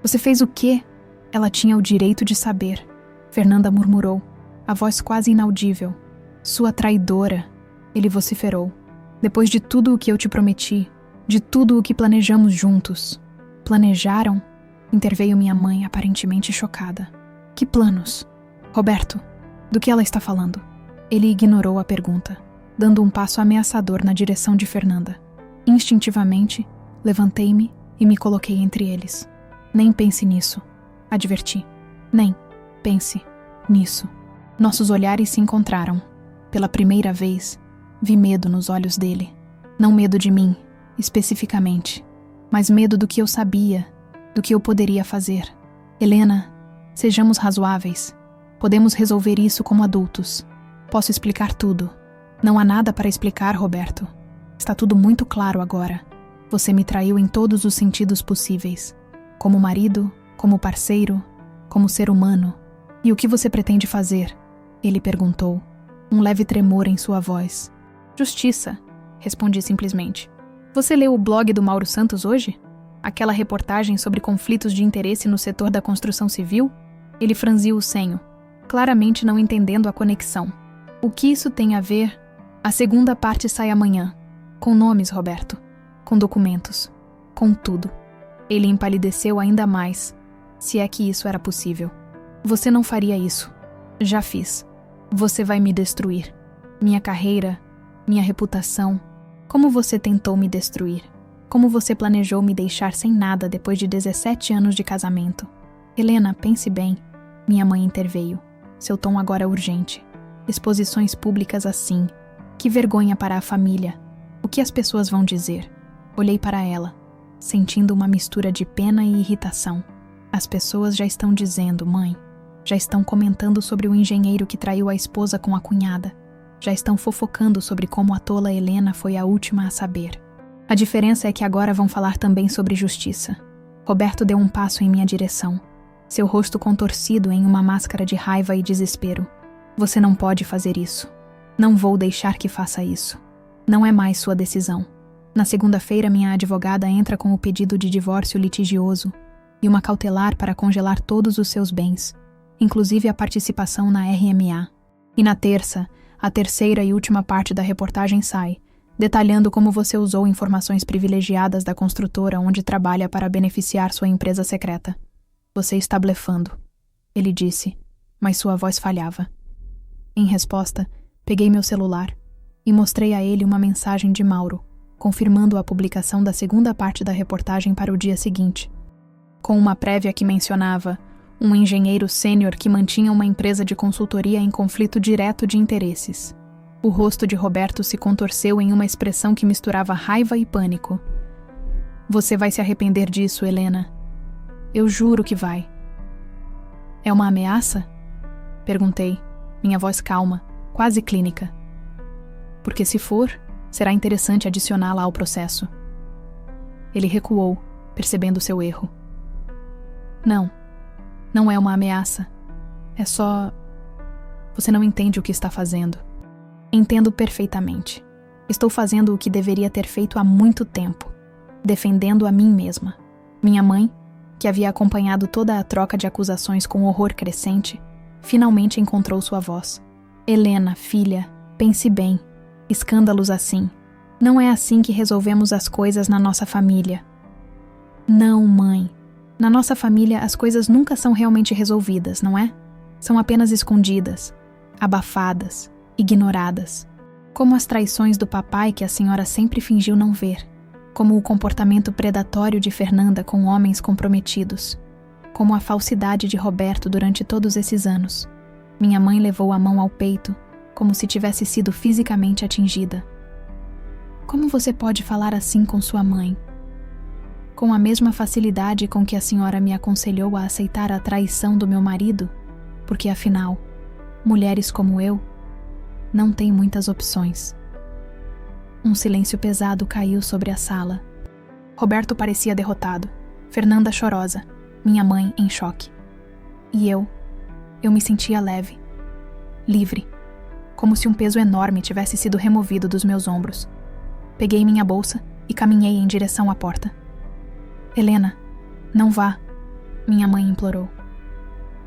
Speaker 1: Você fez o quê? Ela tinha o direito de saber. Fernanda murmurou, a voz quase inaudível. Sua traidora, ele vociferou. Depois de tudo o que eu te prometi, de tudo o que planejamos juntos. Planejaram? Interveio minha mãe, aparentemente chocada. Que planos? Roberto, do que ela está falando? Ele ignorou a pergunta, dando um passo ameaçador na direção de Fernanda. Instintivamente, levantei-me e me coloquei entre eles. Nem pense nisso, adverti. Nem pense nisso. Nossos olhares se encontraram. Pela primeira vez, vi medo nos olhos dele. Não medo de mim, especificamente, mas medo do que eu sabia, do que eu poderia fazer. Helena, sejamos razoáveis. Podemos resolver isso como adultos. Posso explicar tudo. Não há nada para explicar, Roberto. Está tudo muito claro agora. Você me traiu em todos os sentidos possíveis. Como marido, como parceiro, como ser humano. E o que você pretende fazer? Ele perguntou, um leve tremor em sua voz. Justiça, respondi simplesmente. Você leu o blog do Mauro Santos hoje? Aquela reportagem sobre conflitos de interesse no setor da construção civil? Ele franziu o senho, claramente não entendendo a conexão. O que isso tem a ver? A segunda parte sai amanhã. Com nomes, Roberto. Com documentos. Com tudo. Ele empalideceu ainda mais, se é que isso era possível. Você não faria isso. Já fiz. Você vai me destruir. Minha carreira, minha reputação. Como você tentou me destruir? Como você planejou me deixar sem nada depois de 17 anos de casamento? Helena, pense bem. Minha mãe interveio. Seu tom agora é urgente. Exposições públicas assim. Que vergonha para a família. O que as pessoas vão dizer? Olhei para ela, sentindo uma mistura de pena e irritação. As pessoas já estão dizendo, mãe. Já estão comentando sobre o engenheiro que traiu a esposa com a cunhada. Já estão fofocando sobre como a tola Helena foi a última a saber. A diferença é que agora vão falar também sobre justiça. Roberto deu um passo em minha direção, seu rosto contorcido em uma máscara de raiva e desespero. Você não pode fazer isso. Não vou deixar que faça isso. Não é mais sua decisão. Na segunda-feira, minha advogada entra com o pedido de divórcio litigioso e uma cautelar para congelar todos os seus bens, inclusive a participação na RMA. E na terça, a terceira e última parte da reportagem sai, detalhando como você usou informações privilegiadas da construtora onde trabalha para beneficiar sua empresa secreta. Você está blefando, ele disse, mas sua voz falhava. Em resposta, peguei meu celular e mostrei a ele uma mensagem de Mauro, confirmando a publicação da segunda parte da reportagem para o dia seguinte, com uma prévia que mencionava um engenheiro sênior que mantinha uma empresa de consultoria em conflito direto de interesses. O rosto de Roberto se contorceu em uma expressão que misturava raiva e pânico. Você vai se arrepender disso, Helena. Eu juro que vai. É uma ameaça? Perguntei, minha voz calma, quase clínica. Porque se for, será interessante adicioná-la ao processo. Ele recuou, percebendo seu erro. Não é uma ameaça. É só... Você não entende o que está fazendo. Entendo perfeitamente. Estou fazendo o que deveria ter feito há muito tempo. Defendendo a mim mesma. Minha mãe, que havia acompanhado toda a troca de acusações com horror crescente, finalmente encontrou sua voz. Helena, filha, pense bem. Escândalos assim. Não é assim que resolvemos as coisas na nossa família. Não, mãe. Na nossa família, as coisas nunca são realmente resolvidas, não é? São apenas escondidas, abafadas, ignoradas. Como as traições do papai que a senhora sempre fingiu não ver. Como o comportamento predatório de Fernanda com homens comprometidos. Como a falsidade de Roberto durante todos esses anos. Minha mãe levou a mão ao peito, como se tivesse sido fisicamente atingida. Como você pode falar assim com sua mãe? Com a mesma facilidade com que a senhora me aconselhou a aceitar a traição do meu marido, porque afinal, mulheres como eu não têm muitas opções. Um silêncio pesado caiu sobre a sala. Roberto parecia derrotado, Fernanda chorosa, minha mãe em choque. E eu me sentia leve, livre, como se um peso enorme tivesse sido removido dos meus ombros. Peguei minha bolsa e caminhei em direção à porta. Helena, não vá, minha mãe implorou.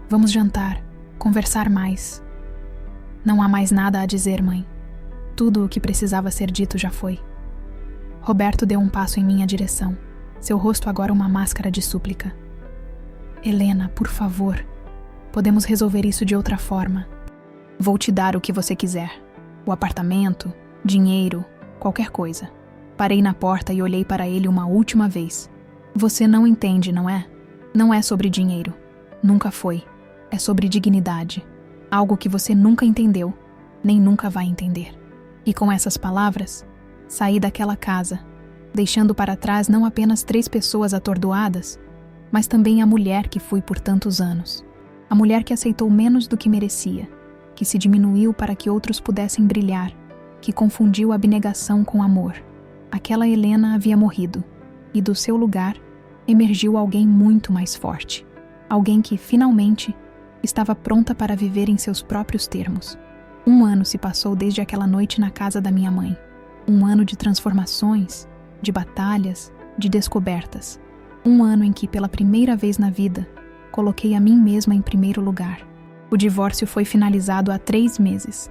Speaker 1: Vamos jantar, conversar mais. Não há mais nada a dizer, mãe. Tudo o que precisava ser dito já foi. Roberto deu um passo em minha direção, seu rosto agora uma máscara de súplica. Helena, por favor, podemos resolver isso de outra forma. Vou te dar o que você quiser. O apartamento, dinheiro, qualquer coisa. Parei na porta e olhei para ele uma última vez. Você não entende, não é? Não é sobre dinheiro. Nunca foi. É sobre dignidade. Algo que você nunca entendeu, nem nunca vai entender. E com essas palavras, saí daquela casa, deixando para trás não apenas 3 pessoas atordoadas, mas também a mulher que fui por tantos anos. A mulher que aceitou menos do que merecia, que se diminuiu para que outros pudessem brilhar, que confundiu abnegação com amor. Aquela Helena havia morrido, e do seu lugar emergiu alguém muito mais forte. Alguém que, finalmente, estava pronta para viver em seus próprios termos. 1 ano se passou desde aquela noite na casa da minha mãe. 1 ano de transformações, de batalhas, de descobertas. 1 ano em que, pela primeira vez na vida, coloquei a mim mesma em primeiro lugar. O divórcio foi finalizado há 3 meses.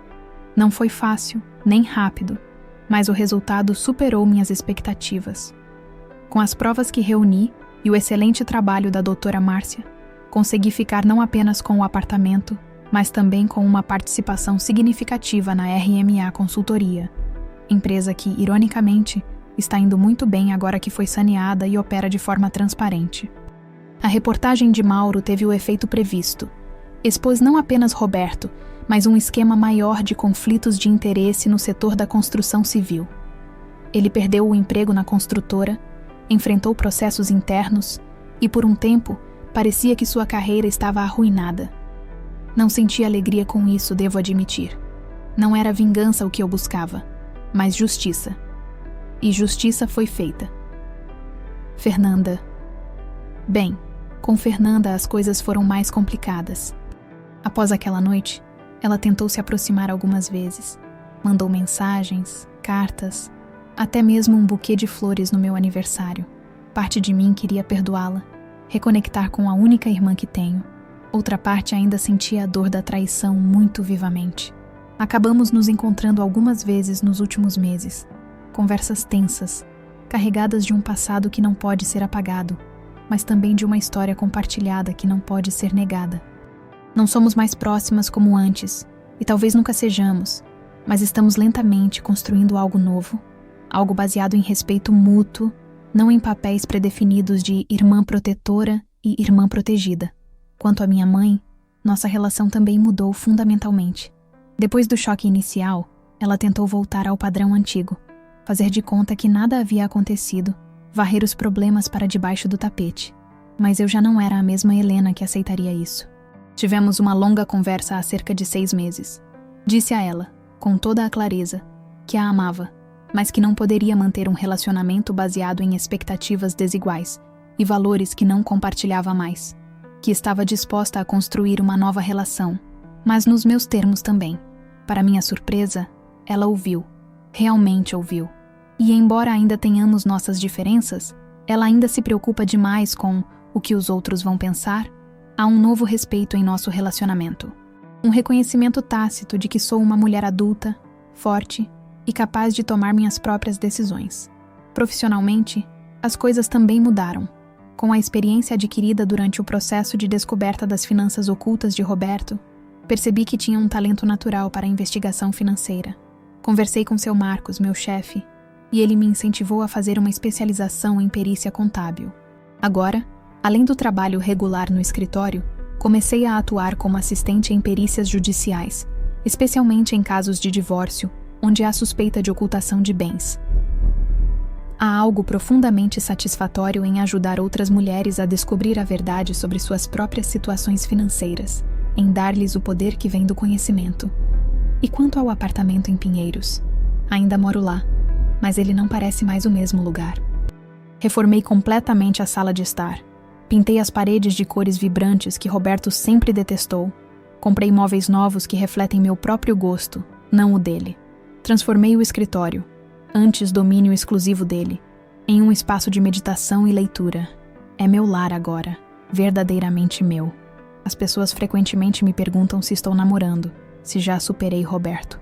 Speaker 1: Não foi fácil, nem rápido, mas o resultado superou minhas expectativas. Com as provas que reuni e o excelente trabalho da doutora Márcia, consegui ficar não apenas com o apartamento, mas também com uma participação significativa na RMA Consultoria, empresa que, ironicamente, está indo muito bem agora que foi saneada e opera de forma transparente. A reportagem de Mauro teve o efeito previsto. Expôs não apenas Roberto, mas um esquema maior de conflitos de interesse no setor da construção civil. Ele perdeu o emprego na construtora, enfrentou processos internos e, por um tempo, parecia que sua carreira estava arruinada. Não senti alegria com isso, devo admitir. Não era vingança o que eu buscava, mas justiça. E justiça foi feita. Fernanda. Bem, com Fernanda as coisas foram mais complicadas. Após aquela noite, ela tentou se aproximar algumas vezes. Mandou mensagens, cartas, até mesmo um buquê de flores no meu aniversário. Parte de mim queria perdoá-la, reconectar com a única irmã que tenho. Outra parte ainda sentia a dor da traição muito vivamente. Acabamos nos encontrando algumas vezes nos últimos meses. Conversas tensas, carregadas de um passado que não pode ser apagado, mas também de uma história compartilhada que não pode ser negada. Não somos mais próximas como antes, e talvez nunca sejamos, mas estamos lentamente construindo algo novo, algo baseado em respeito mútuo, não em papéis predefinidos de irmã protetora e irmã protegida. Quanto à minha mãe, nossa relação também mudou fundamentalmente. Depois do choque inicial, ela tentou voltar ao padrão antigo, fazer de conta que nada havia acontecido, varrer os problemas para debaixo do tapete. Mas eu já não era a mesma Helena que aceitaria isso. Tivemos uma longa conversa há cerca de 6 meses. Disse a ela, com toda a clareza, que a amava, mas que não poderia manter um relacionamento baseado em expectativas desiguais e valores que não compartilhava mais. Que estava disposta a construir uma nova relação, mas nos meus termos também. Para minha surpresa, ela ouviu, realmente ouviu. E embora ainda tenhamos nossas diferenças, ela ainda se preocupa demais com o que os outros vão pensar. Há um novo respeito em nosso relacionamento. Um reconhecimento tácito de que sou uma mulher adulta, forte e capaz de tomar minhas próprias decisões. Profissionalmente, as coisas também mudaram. Com a experiência adquirida durante o processo de descoberta das finanças ocultas de Roberto, percebi que tinha um talento natural para a investigação financeira. Conversei com seu Marcos, meu chefe, e ele me incentivou a fazer uma especialização em perícia contábil. Agora, além do trabalho regular no escritório, comecei a atuar como assistente em perícias judiciais, especialmente em casos de divórcio, onde há suspeita de ocultação de bens. Há algo profundamente satisfatório em ajudar outras mulheres a descobrir a verdade sobre suas próprias situações financeiras, em dar-lhes o poder que vem do conhecimento. E quanto ao apartamento em Pinheiros? Ainda moro lá, mas ele não parece mais o mesmo lugar. Reformei completamente a sala de estar. Pintei as paredes de cores vibrantes que Roberto sempre detestou. Comprei móveis novos que refletem meu próprio gosto, não o dele. Transformei o escritório, antes domínio exclusivo dele, em um espaço de meditação e leitura. É meu lar agora, verdadeiramente meu. As pessoas frequentemente me perguntam se estou namorando, se já superei Roberto.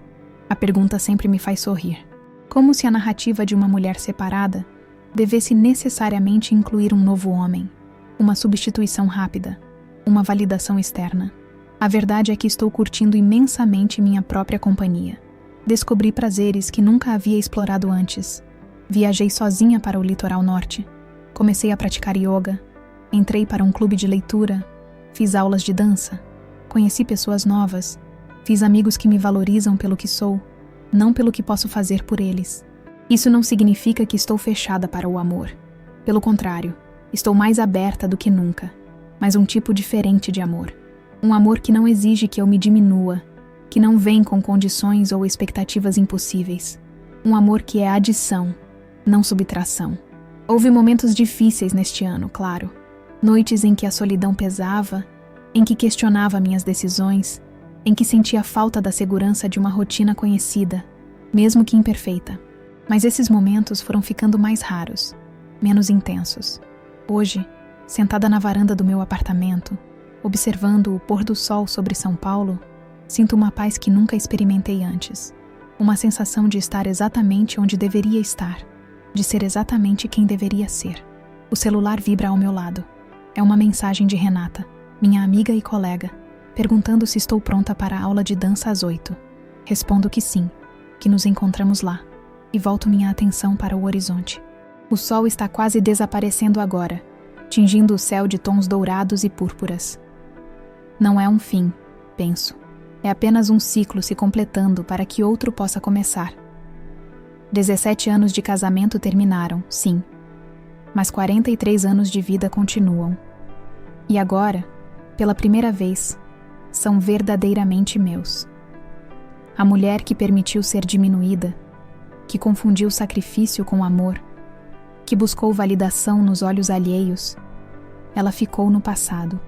Speaker 1: A pergunta sempre me faz sorrir. Como se a narrativa de uma mulher separada devesse necessariamente incluir um novo homem, uma substituição rápida, uma validação externa. A verdade é que estou curtindo imensamente minha própria companhia. Descobri prazeres que nunca havia explorado antes. Viajei sozinha para o litoral norte. Comecei a praticar yoga. Entrei para um clube de leitura. Fiz aulas de dança. Conheci pessoas novas. Fiz amigos que me valorizam pelo que sou, não pelo que posso fazer por eles. Isso não significa que estou fechada para o amor. Pelo contrário, estou mais aberta do que nunca, mas um tipo diferente de amor. Um amor que não exige que eu me diminua, que não vem com condições ou expectativas impossíveis. Um amor que é adição, não subtração. Houve momentos difíceis neste ano, claro. Noites em que a solidão pesava, em que questionava minhas decisões, em que sentia falta da segurança de uma rotina conhecida, mesmo que imperfeita. Mas esses momentos foram ficando mais raros, menos intensos. Hoje, sentada na varanda do meu apartamento, observando o pôr do sol sobre São Paulo, sinto uma paz que nunca experimentei antes. Uma sensação de estar exatamente onde deveria estar, de ser exatamente quem deveria ser. O celular vibra ao meu lado. É uma mensagem de Renata, minha amiga e colega, perguntando se estou pronta para a aula de dança às 8. Respondo que sim, que nos encontramos lá, e volto minha atenção para o horizonte. O sol está quase desaparecendo agora, tingindo o céu de tons dourados e púrpuras. Não é um fim, penso. É apenas um ciclo se completando para que outro possa começar. 17 anos de casamento terminaram, sim, mas 43 anos de vida continuam. E agora, pela primeira vez, são verdadeiramente meus. A mulher que permitiu ser diminuída, que confundiu sacrifício com amor, que buscou validação nos olhos alheios, ela ficou no passado.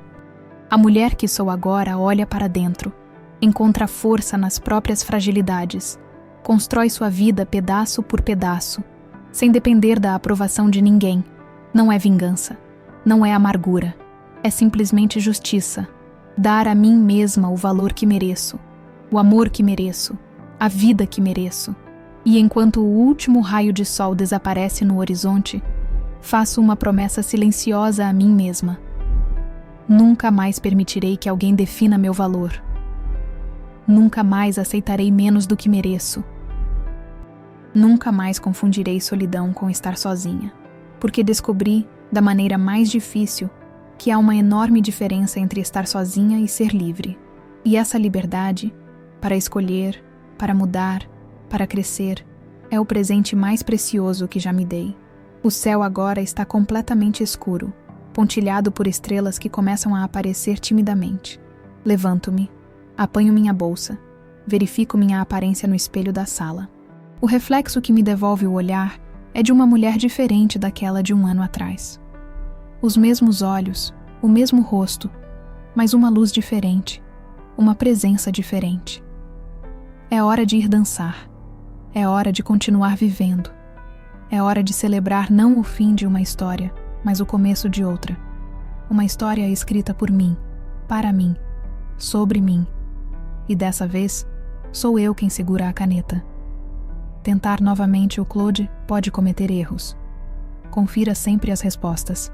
Speaker 1: A mulher que sou agora olha para dentro, encontra força nas próprias fragilidades, constrói sua vida pedaço por pedaço, sem depender da aprovação de ninguém. Não é vingança, não é amargura, é simplesmente justiça. Dar a mim mesma o valor que mereço, o amor que mereço, a vida que mereço. E enquanto o último raio de sol desaparece no horizonte, faço uma promessa silenciosa a mim mesma. Nunca mais permitirei que alguém defina meu valor. Nunca mais aceitarei menos do que mereço. Nunca mais confundirei solidão com estar sozinha, porque descobri, da maneira mais difícil, que há uma enorme diferença entre estar sozinha e ser livre. E essa liberdade, para escolher, para mudar, para crescer, é o presente mais precioso que já me dei. O céu agora está completamente escuro, pontilhado por estrelas que começam a aparecer timidamente. Levanto-me, apanho minha bolsa, verifico minha aparência no espelho da sala. O reflexo que me devolve o olhar é de uma mulher diferente daquela de um ano atrás. Os mesmos olhos, o mesmo rosto, mas uma luz diferente, uma presença diferente. É hora de ir dançar. É hora de continuar vivendo. É hora de celebrar não o fim de uma história, mas o começo de outra. Uma história escrita por mim, para mim, sobre mim. E dessa vez, sou eu quem segura a caneta. Tentar novamente o Claude pode cometer erros. Confira sempre as respostas.